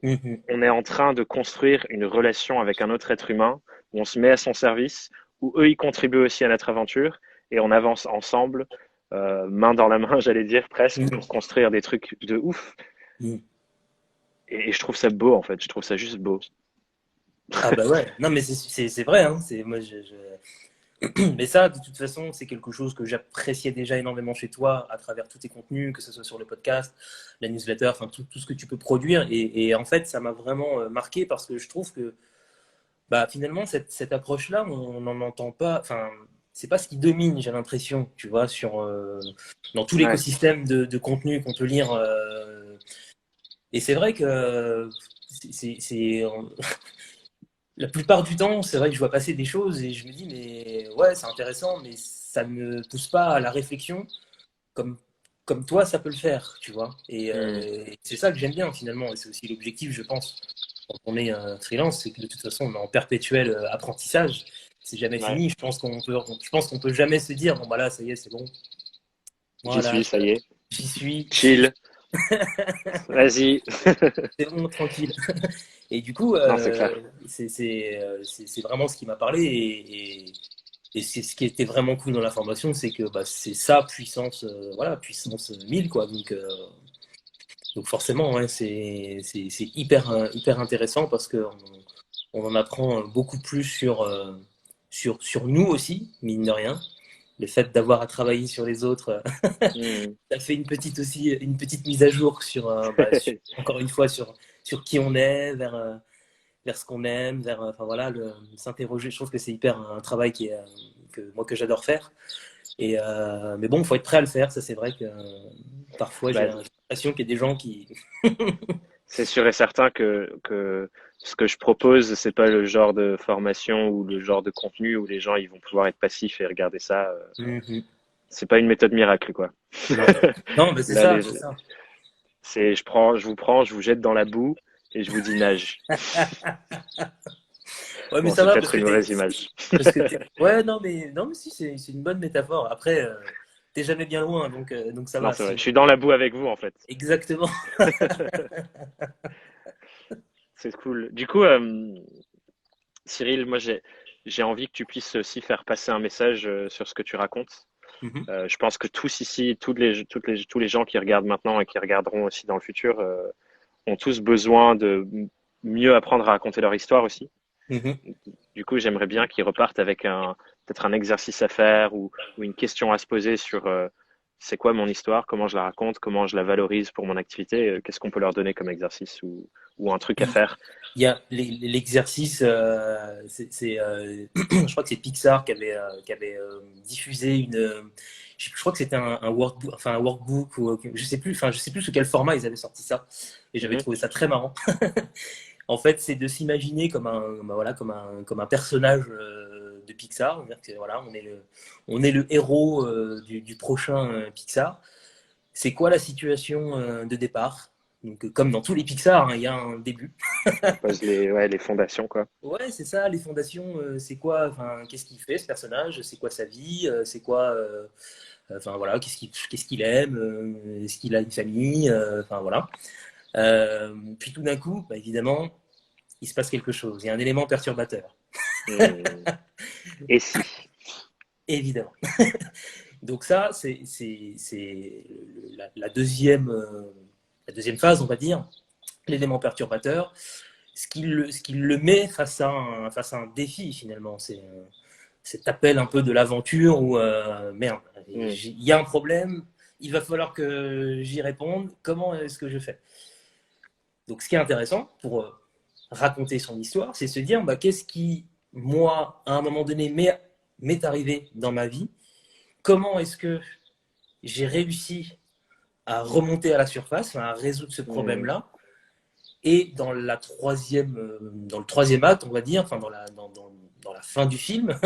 Mhm. On est en train de construire une relation avec un autre être humain où on se met à son service, où eux ils contribuent aussi à notre aventure et on avance ensemble, main dans la main, j'allais dire presque, Mhm. pour construire des trucs de ouf. Mhm. Et je trouve ça beau en fait, je trouve ça juste beau. Ah bah ouais, non mais c'est vrai, hein. Mais ça, de toute façon, c'est quelque chose que j'appréciais déjà énormément chez toi à travers tous tes contenus, que ce soit sur le podcast, la newsletter, enfin tout ce que tu peux produire. Et en fait, ça m'a vraiment marqué parce que je trouve que bah, finalement, cette approche-là, on n'en entend pas. Enfin, c'est pas ce qui domine, j'ai l'impression, tu vois, dans tout Ouais, l'écosystème de contenu qu'on peut lire. Et c'est vrai que la plupart du temps, c'est vrai que je vois passer des choses et je me dis, mais ouais, c'est intéressant, mais ça ne me pousse pas à la réflexion comme, comme toi, ça peut le faire, tu vois. hmm, Et c'est ça que j'aime bien finalement, et c'est aussi l'objectif, je pense, quand on est freelance, c'est que de toute façon, on est en perpétuel apprentissage. C'est jamais ouais, fini. Je pense qu'on peut jamais se dire, bon bah là, ça y est, c'est bon. j'y Voilà, suis, ça y est. j'y suis, Chill, vas-y. c'est bon, tranquille. Et du coup, Non, c'est clair. c'est vraiment ce qui m'a parlé. Et c'est ce qui était vraiment cool dans la formation, c'est que bah, c'est ça, puissance, voilà, puissance 1000 quoi. Donc forcément, ouais, c'est hyper, hyper intéressant parce qu'on on en apprend beaucoup plus sur nous aussi, mine de rien. Le fait d'avoir à travailler sur les autres, Hmm. ça fait une petite mise à jour encore une fois, sur qui on est, vers ce qu'on aime, enfin voilà, s'interroger. Je trouve que c'est hyper un travail que j'adore faire. Mais bon, il faut être prêt à le faire. Ça, c'est vrai que parfois, j'ai Bah, l'impression qu'il y a des gens qui. c'est sûr et certain que ce que je propose, c'est pas le genre de formation ou le genre de contenu où les gens ils vont pouvoir être passifs et regarder ça. Mhm. C'est pas une méthode miracle, quoi. Non, non, mais c'est Là, ça, c'est ça. je vous jette dans la boue et je vous dis nage. Ouais, mais Bon, ça c'est va peut-être une mauvaise image. Ouais, non, mais si, c'est une bonne métaphore. Après, t'es jamais bien loin, donc ça Non, va. c'est vrai. Si Je suis dans la boue avec vous, en fait. Exactement. C'est cool. Du coup, Cyril, moi, j'ai envie que tu puisses aussi faire passer un message sur ce que tu racontes. Mhm. Je pense que tous ici, tous les gens qui regardent maintenant et qui regarderont aussi dans le futur, ont tous besoin de mieux apprendre à raconter leur histoire aussi. Mhm. Du coup, j'aimerais bien qu'ils repartent avec peut-être un exercice à faire ou une question à se poser sur c'est quoi mon histoire, comment je la raconte, comment je la valorise pour mon activité, qu'est-ce qu'on peut leur donner comme exercice ou un truc à faire. Il y a l'exercice, je crois que c'est Pixar qui avait diffusé je crois que c'était un workbook, enfin un workbook ou je sais plus sous quel format ils avaient sorti ça, et j'avais Mhm, trouvé ça très marrant. En fait, c'est de s'imaginer comme un personnage de Pixar. C'est-à-dire que, voilà, on est le héros du prochain Pixar. C'est quoi la situation de départ? Donc, comme dans tous les Pixar, hein, il y a un début. on pose ouais, les fondations, quoi. Ouais, c'est ça, les fondations, c'est quoi, enfin, qu'est-ce qu'il fait ce personnage, c'est quoi sa vie, c'est quoi, enfin voilà, qu'est-ce qu'il aime, est-ce qu'il a une famille, enfin voilà. Puis tout d'un coup, bah, évidemment, il se passe quelque chose. Il y a un élément perturbateur, Hmm. Et si? évidemment. Donc ça, c'est la deuxième phase, on va dire, l'élément perturbateur. Ce qui le met face à un défi, finalement. C'est cet appel un peu de l'aventure où, merde, Hmm. il y a un problème, il va falloir que j'y réponde. Comment est-ce que je fais? Donc, ce qui est intéressant pour raconter son histoire, c'est se dire, bah, qu'est-ce qui, moi, à un moment donné, m'est arrivé dans ma vie? Comment est-ce que j'ai réussi à remonter à la surface, à résoudre ce Hmm. problème-là? Et dans le troisième acte, on va dire, enfin dans la fin du film,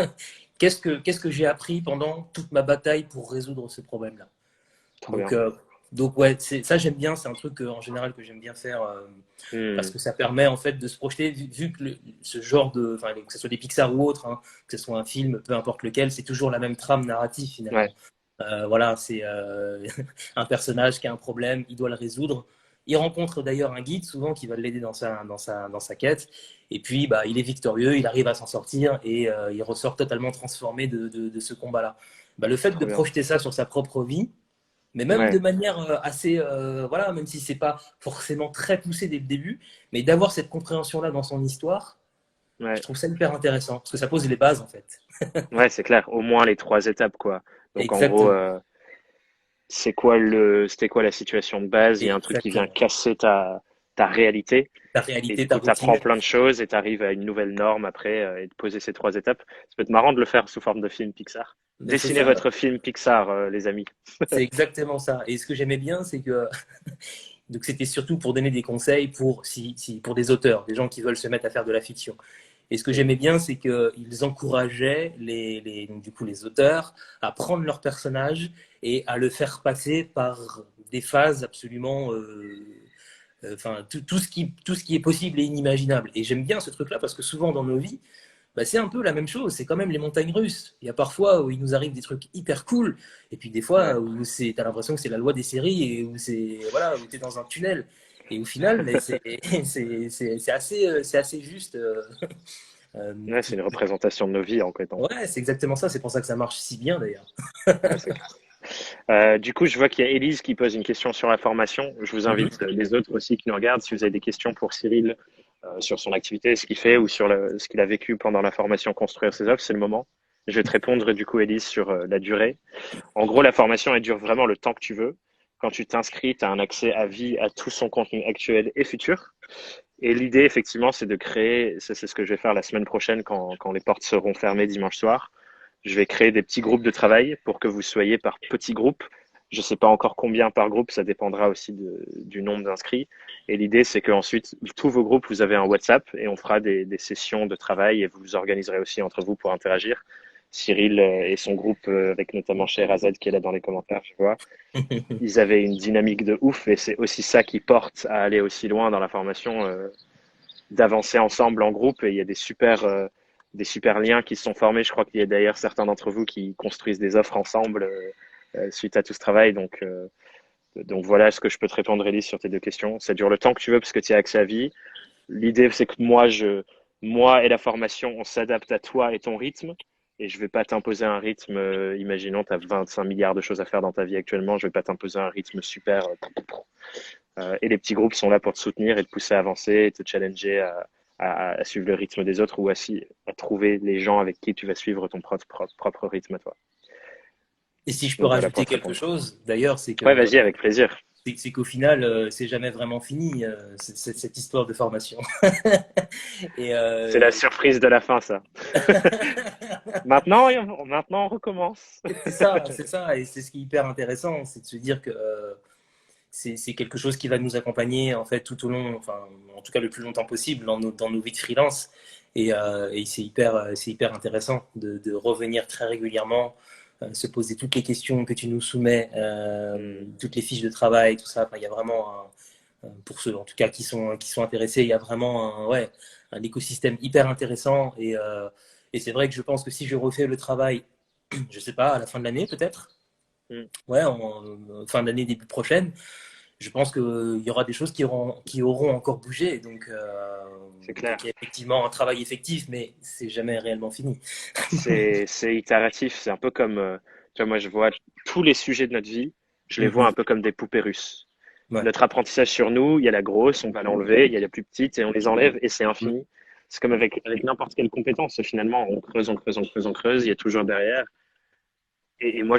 qu'est-ce que j'ai appris pendant toute ma bataille pour résoudre ce problème-là? Trop Donc, bien. ouais, ça j'aime bien, c'est un truc en général que j'aime bien faire parce Hmm. que ça permet en fait de se projeter, vu que ce genre de, enfin, que ce soit des Pixar ou autres, hein, que ce soit un film, peu importe lequel, c'est toujours la même trame narrative Ouais, finalement. Voilà, c'est un personnage qui a un problème, il doit le résoudre. Il rencontre d'ailleurs un guide souvent qui va l'aider dans sa quête. Et puis, bah, il est victorieux, il arrive à s'en sortir et il ressort totalement transformé de ce combat-là. Bah, le fait de trop bien. projeter ça sur sa propre vie, mais même de Ouais, manière assez, voilà, même si c'est pas forcément très poussé dès le début, mais d'avoir cette compréhension-là dans son histoire, je ouais, trouve ça hyper intéressant parce que ça pose les bases en fait. ouais, c'est clair. Au moins les trois étapes, quoi. Donc en gros, Exactement. c'était quoi la situation de base? Il y a un truc qui vient Exactement. casser ta réalité. Ta Et du réalité, ta coup, tu apprends routine. plein de choses et tu arrives à une nouvelle norme après et de poser ces trois étapes. Ça peut être marrant de le faire sous forme de film Pixar. Mais c'est Dessinez ça. votre film Pixar, les amis. C'est exactement ça. Et ce que j'aimais bien, c'est que donc c'était surtout pour donner des conseils pour, pour des auteurs, des gens qui veulent se mettre à faire de la fiction. Et ce que Mm. j'aimais bien, c'est qu'ils encourageaient donc du coup, les auteurs à prendre leur personnage et à le faire passer par des phases absolument, enfin tout ce qui est possible et inimaginable. Et j'aime bien ce truc-là parce que souvent dans nos vies, bah, c'est un peu la même chose. C'est quand même les montagnes russes. Il y a parfois où il nous arrive des trucs hyper cool, et puis des Ouais. fois où t'as l'impression que c'est la loi des séries et où c'est voilà où t'es dans un tunnel. Et au final, mais c'est assez juste. Euh, Ouais, c'est une représentation de nos vies en fait. ouais, c'est exactement ça. C'est pour ça que ça marche si bien d'ailleurs. Ouais, c'est clair. Du coup, je vois qu'il y a Élise qui pose une question sur la formation. Je vous invite, Mhm. les autres aussi qui nous regardent, si vous avez des questions pour Cyril sur son activité, ce qu'il fait ou sur ce qu'il a vécu pendant la formation Construire ses œuvres, c'est le moment. Je vais te répondre du coup, Élise, sur la durée. En gros, la formation, elle dure vraiment le temps que tu veux. Quand tu t'inscris, tu as un accès à vie à tout son contenu actuel et futur. Et l'idée, effectivement, c'est de créer, ça c'est ce que je vais faire la semaine prochaine quand les portes seront fermées dimanche soir. Je vais créer des petits groupes de travail pour que vous soyez par petits groupes. Je ne sais pas encore combien par groupe, ça dépendra aussi du nombre d'inscrits. Et l'idée, c'est qu'ensuite, tous vos groupes, vous avez un WhatsApp et on fera des sessions de travail et vous vous organiserez aussi entre vous pour interagir. Cyril et son groupe, avec notamment Sherazade qui est là dans les commentaires, je vois, ils avaient une dynamique de ouf et c'est aussi ça qui porte à aller aussi loin dans la formation, d'avancer ensemble en groupe et il y a des super liens qui se sont formés. Je crois qu'il y a d'ailleurs certains d'entre vous qui construisent des offres ensemble suite à tout ce travail. Donc voilà ce que je peux te répondre, Elise, sur tes deux questions. Ça dure le temps que tu veux parce que tu as accès à vie. L'idée, c'est que moi et la formation, on s'adapte à toi et ton rythme. Et je vais pas t'imposer un rythme, imaginons, tu as 25 milliards de choses à faire dans ta vie actuellement, je vais pas t'imposer un rythme super. Et les petits groupes sont là pour te soutenir et te pousser à avancer et te challenger à suivre le rythme des autres ou à trouver les gens avec qui tu vas suivre ton propre rythme à toi. Et si je peux Donc voilà pour rajouter te quelque répondre. chose, d'ailleurs, Ouais, vas-y, avec plaisir. c'est qu'au final, c'est jamais vraiment fini cette histoire de formation. Et C'est la surprise de la fin, ça. Maintenant, on recommence. c'est ça, et c'est ce qui est hyper intéressant, c'est de se dire que c'est quelque chose qui va nous accompagner en fait tout au long, enfin en tout cas le plus longtemps possible dans nos vies de freelance. Et c'est hyper intéressant de revenir très régulièrement, se poser toutes les questions que tu nous soumets, Hmm. toutes les fiches de travail, tout ça. Enfin, il y a vraiment, pour ceux en tout cas qui sont intéressés, il y a vraiment ouais, un écosystème hyper intéressant. Et c'est vrai que je pense que si je refais le travail, je sais pas, à la fin de l'année peut-être, Hmm. ouais, fin d'année, début prochaine, je pense qu'il y aura des choses qui auront encore bougé. C'est clair. Donc il y a effectivement un travail effectif, mais c'est jamais réellement fini. C'est itératif. C'est un peu comme, tu vois, moi, je vois tous les sujets de notre vie, je les vois Mhm. un peu comme des poupées russes. Ouais. Notre apprentissage sur nous, il y a la grosse, on va l'enlever, il y a la plus petite et on les enlève et c'est Mhm. infini. C'est comme avec n'importe quelle compétence. Finalement, on creuse, on creuse, on creuse, on creuse, il y a toujours derrière. Et moi,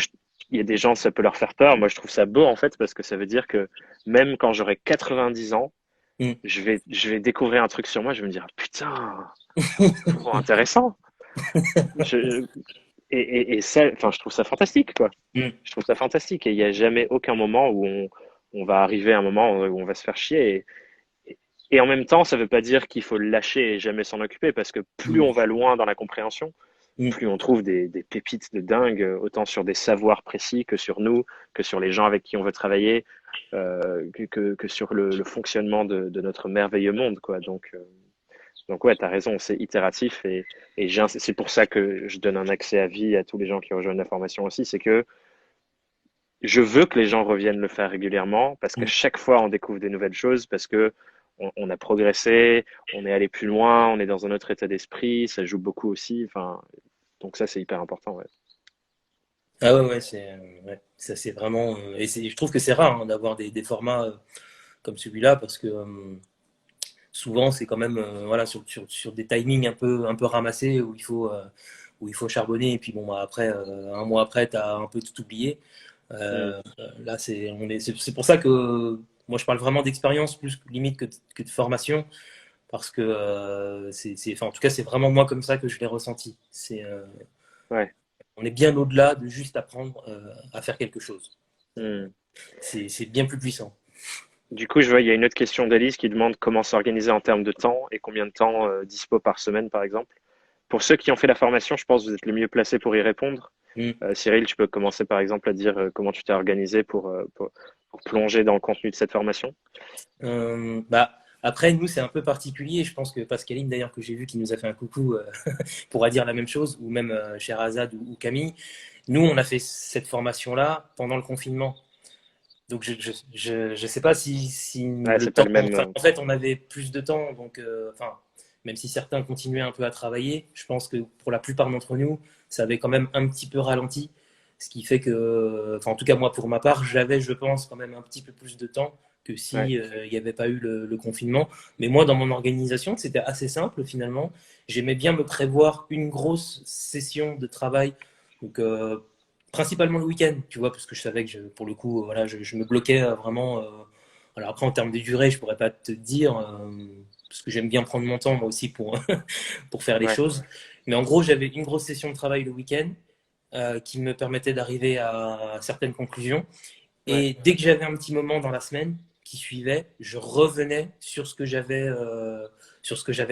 il y a des gens, ça peut leur faire peur. Moi, je trouve ça beau en fait parce que ça veut dire que même quand j'aurai 90 ans, Mhm. je vais découvrir un truc sur moi, je vais me dire, ah, putain, trop intéressant. Je, et ça, enfin, je trouve ça fantastique, quoi. Mhm. Je trouve ça fantastique. Et il n'y a jamais aucun moment où on va arriver à un moment où on va se faire chier. Et en même temps, ça ne veut pas dire qu'il faut le lâcher et jamais s'en occuper, parce que plus on Mhm. va loin dans la compréhension, Mhm. plus on trouve des pépites de dingue, autant sur des savoirs précis que sur nous, que sur les gens avec qui on veut travailler, que sur le fonctionnement de notre merveilleux monde, quoi. Donc ouais, tu as raison, c'est itératif c'est pour ça que je donne un accès à vie à tous les gens qui rejoignent la formation aussi, c'est que je veux que les gens reviennent le faire régulièrement parce qu'à Mhm. chaque fois on découvre des nouvelles choses, parce que on a progressé, on est allé plus loin, on est dans un autre état d'esprit, ça joue beaucoup aussi. Enfin, donc ça c'est hyper important. Ouais. Ah ouais, ouais, ça c'est vraiment. Je trouve que c'est rare hein, d'avoir des formats comme celui-là parce que souvent c'est quand même voilà, sur des timings un peu ramassés où il faut charbonner et puis bon, bah, après, un mois après, tu as un peu tout oublié. Mm. Là, c'est pour ça que moi je parle vraiment d'expérience plus limite que de formation parce que enfin, en tout cas, c'est vraiment moi comme ça que je l'ai ressenti. Ouais. On est bien au-delà de juste apprendre à faire quelque chose. Mm. C'est bien plus puissant. Du coup, je vois, il y a une autre question d'Alice qui demande comment s'organiser en termes de temps et combien de temps dispo par semaine, par exemple. Pour ceux qui ont fait la formation, je pense que vous êtes le mieux placé pour y répondre. Mm. Cyril, tu peux commencer par exemple à dire comment tu t'es organisé pour plonger dans le contenu de cette formation. Bah, après, nous, c'est un peu particulier. Je pense que Pascaline, d'ailleurs, que j'ai vu, qui nous a fait un coucou, pourra dire la même chose, ou même Sherazade ou Camille. Nous, on a fait cette formation-là pendant le confinement. Donc, je sais pas si Ouais, le c'est pas temps. le même. Enfin, en fait, on avait plus de temps. Donc, enfin, même si certains continuaient un peu à travailler, je pense que pour la plupart d'entre nous, ça avait quand même un petit peu ralenti. Ce qui fait que, enfin, en tout cas, moi, pour ma part, j'avais, je pense, quand même un petit peu plus de temps que Ouais, si il n'y avait pas eu le confinement. Mais moi, dans mon organisation, c'était assez simple finalement. J'aimais bien me prévoir une grosse session de travail. Donc, principalement le week-end, tu vois, parce que je savais que pour le coup, voilà, je me bloquais vraiment. Alors après, en termes de durée, je pourrais pas te dire, parce que j'aime bien prendre mon temps moi aussi pour, pour faire les ouais, choses. Mais en gros, j'avais une grosse session de travail le week-end qui me permettait d'arriver à certaines conclusions. ouais, Et dès que j'avais un petit moment dans la semaine qui suivait, je revenais sur ce que j'avais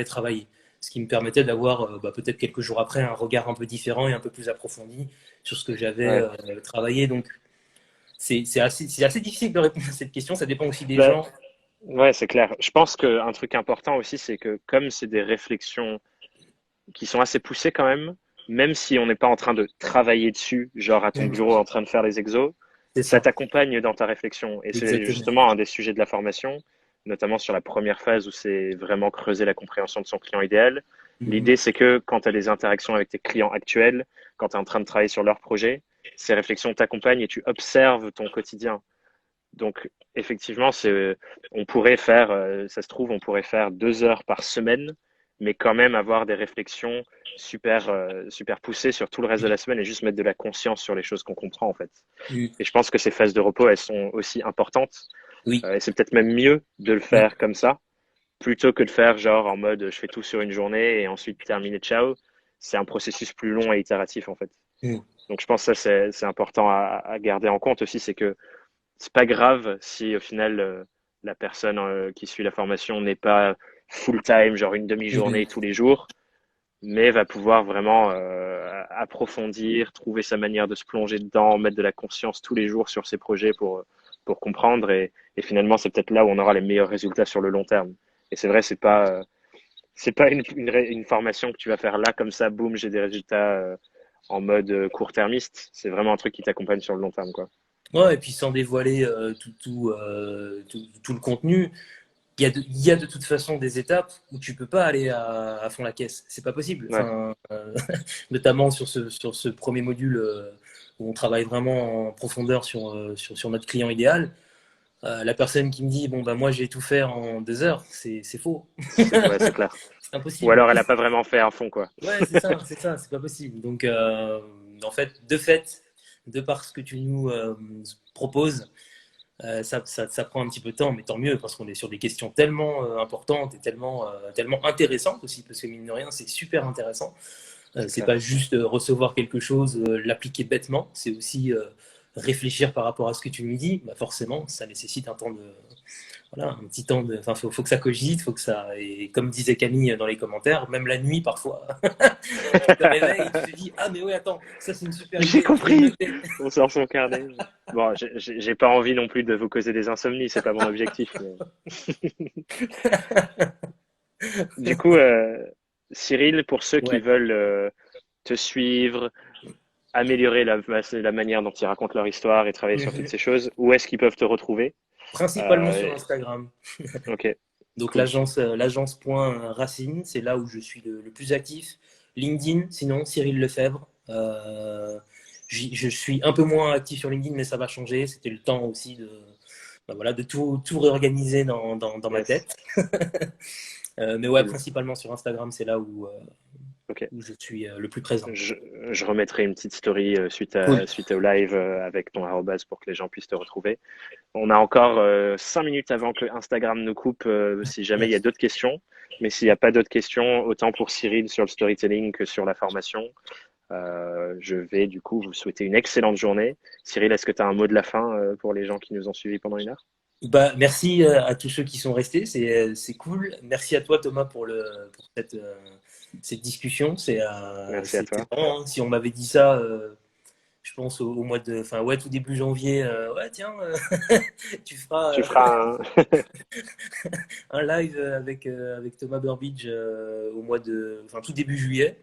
travaillé. Ce qui me permettait d'avoir bah, peut-être quelques jours après un regard un peu différent et un peu plus approfondi sur ce que j'avais ouais. travaillé. Donc c'est assez difficile de répondre à cette question. Ça dépend aussi des Bah, gens. ouais, c'est clair. Je pense qu'un truc important aussi, c'est que comme c'est des réflexions qui sont assez poussées quand même si on n'est pas en train de travailler dessus, genre à ton bureau en train de faire les exos, C'est ça ça, t'accompagne dans ta réflexion. Et c'est exactement. justement un des sujets de la formation, notamment sur la première phase où c'est vraiment creuser la compréhension de son client idéal. Mhm. L'idée, c'est que quand tu as des interactions avec tes clients actuels, quand tu es en train de travailler sur leur projet, ces réflexions t'accompagnent et tu observes ton quotidien. Donc, effectivement, on pourrait faire, ça se trouve, on pourrait faire 2 heures par semaine, mais quand même avoir des réflexions super poussées sur tout le reste de la semaine et juste mettre de la conscience sur les choses qu'on comprend, en fait. Mhm. Et je pense que ces phases de repos, elles sont aussi importantes. Oui. Et c'est peut-être même mieux de le Mhm. faire comme ça, plutôt que de faire genre en mode je fais tout sur une journée et ensuite terminer, ciao. C'est un processus plus long et itératif, en fait. Mhm. Donc, je pense que ça, c'est important à garder en compte aussi, c'est que c'est pas grave si au final la personne qui suit la formation n'est pas full time, genre une Mhm. demi-journée tous les jours, mais va pouvoir vraiment approfondir, trouver sa manière de se plonger dedans, mettre de la conscience tous les jours sur ses projets pour comprendre et finalement c'est peut-être là où on aura les meilleurs résultats sur le long terme. Et c'est vrai, c'est pas une formation que tu vas faire là comme ça, boum, j'ai des résultats en mode court-termiste. C'est vraiment un truc qui t'accompagne sur le long terme, quoi. Ouais, et puis sans dévoiler tout le contenu, il y a de toute façon des étapes où tu peux pas aller à fond la caisse. C'est pas possible. Ouais, Enfin, notamment sur ce premier module où on travaille vraiment en profondeur sur notre client idéal. La personne qui me dit bon bah moi j'ai tout fait en 2 heures, c'est faux. ouais, c'est clair. C'est Ou impossible. alors elle a pas vraiment fait à fond, quoi. Ouais, c'est ça, c'est pas possible. Donc en fait, de par ce que tu nous proposes, ça prend un petit peu de temps, mais tant mieux parce qu'on est sur des questions tellement importantes et tellement intéressantes aussi, parce que mine de rien, c'est super intéressant. C'est C'est clair. pas juste recevoir quelque chose, l'appliquer bêtement, c'est aussi réfléchir par rapport à ce que tu me dis. Bah forcément, ça nécessite un temps de, voilà, un petit temps de, enfin, faut que ça cogite, faut que ça, et comme disait Camille dans les commentaires, même la nuit parfois, tu te réveilles et tu te dis, ah mais oui, attends, ça c'est une super J'ai idée, je vais le compris. noter. On sort son carnet. Bon, j'ai pas envie non plus de vous causer des insomnies, c'est pas mon objectif. Du coup, Cyril, pour ceux qui Ouais. veulent te suivre, améliorer la manière dont ils racontent leur histoire et travailler sur toutes Mhm. ces choses, où est-ce qu'ils peuvent te retrouver? Principalement Euh, sur Instagram. ok, Donc cool. l'agence point Racine, c'est là où je suis le plus actif. LinkedIn, sinon Cyril Lefebvre. Je suis un peu moins actif sur LinkedIn, mais ça va changer. C'était le temps aussi bah voilà, de tout réorganiser dans ma Yes, tête. Mais ouais, cool. principalement sur Instagram, c'est là Ok. où je suis le plus présent. Je, je remettrai une petite story Cool. suite au live avec ton arrobase pour que les gens puissent te retrouver. On a encore 5 minutes avant que Instagram nous coupe si jamais il y a Yes. d'autres questions. Mais s'il n'y a pas d'autres questions, autant pour Cyril sur le storytelling que sur la formation, je vais du coup vous souhaiter une excellente journée. Cyril, est-ce que tu as un mot de la fin pour les gens qui nous ont suivis pendant 1 heure? Bah, merci à tous ceux qui sont restés, c'est cool. Merci à toi Thomas pour cette discussion. Merci à C'est toi. marrant, hein. Si on m'avait dit ça, je pense au mois de, enfin ouais, tout début janvier, ouais tiens, tu feras Tu feras un... un live avec Thomas Burbidge enfin tout début juillet.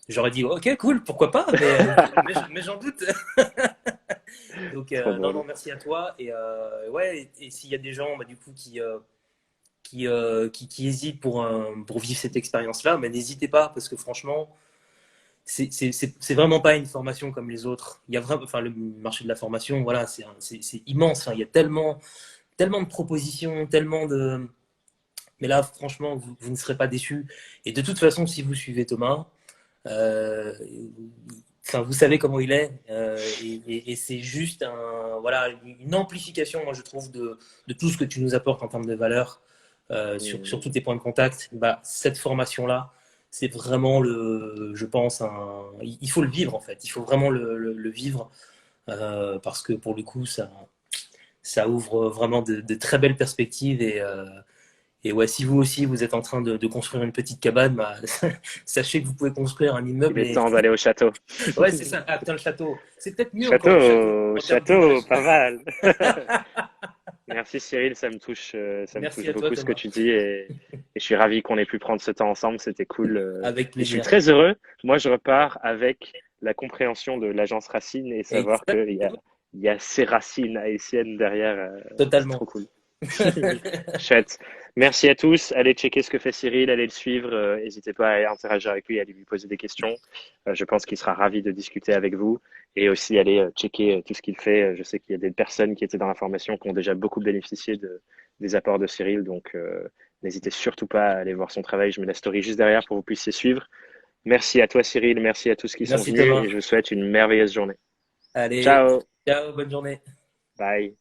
J'aurais dit ok cool, pourquoi pas, mais j'en doute. Donc Trop non non drôle. merci à toi et ouais et s'il y a des gens bah, du coup qui hésitent pour vivre cette expérience-là, mais n'hésitez pas, parce que franchement, c'est vraiment pas une formation comme les autres. Il y a vraiment, enfin, le marché de la formation, voilà, c'est immense. Hein. Il y a tellement de propositions, tellement de. Mais là, franchement, vous ne serez pas déçus. Et de toute façon, si vous suivez Thomas, euh, enfin, vous savez comment il est. Et c'est juste voilà, une amplification, moi, je trouve, de tout ce que tu nous apportes en termes de valeur sur tous tes points de contact. Bah, cette formation-là, c'est vraiment je pense, il faut le vivre, en fait. Il faut vraiment le vivre parce que pour le coup, ça ouvre vraiment de très belles perspectives et ouais, si vous aussi vous êtes en train de construire une petite cabane, bah, sachez que vous pouvez construire un Il immeuble est et temps d'aller au château. ouais, c'est ça. Ah putain, le château. C'est peut-être mieux encore le château Château, en termes d'image. château, pas mal. Merci Cyril, ça me Merci touche à toi, beaucoup ce que Thomas. tu dis et je suis ravi qu'on ait pu prendre ce temps ensemble, c'était cool. Avec Et je suis plaisir. très heureux. Moi, je repars avec la compréhension de l'agence Racine et savoir Exactement. il y a ces racines haïtiennes derrière. C'est Totalement. trop cool. Chouette. Merci à tous. Allez checker ce que fait Cyril, allez le suivre. N'hésitez pas à interagir avec lui, à lui poser des questions. Je pense qu'il sera ravi de discuter avec vous et aussi aller checker tout ce qu'il fait. Je sais qu'il y a des personnes qui étaient dans la formation qui ont déjà beaucoup bénéficié des apports de Cyril, donc n'hésitez surtout pas à aller voir son travail. Je mets la story juste derrière pour que vous puissiez suivre. Merci à toi Cyril, merci à tous qui sont Merci venus Thomas. et je vous souhaite une merveilleuse journée. Allez, Ciao, ciao, bonne journée. bye.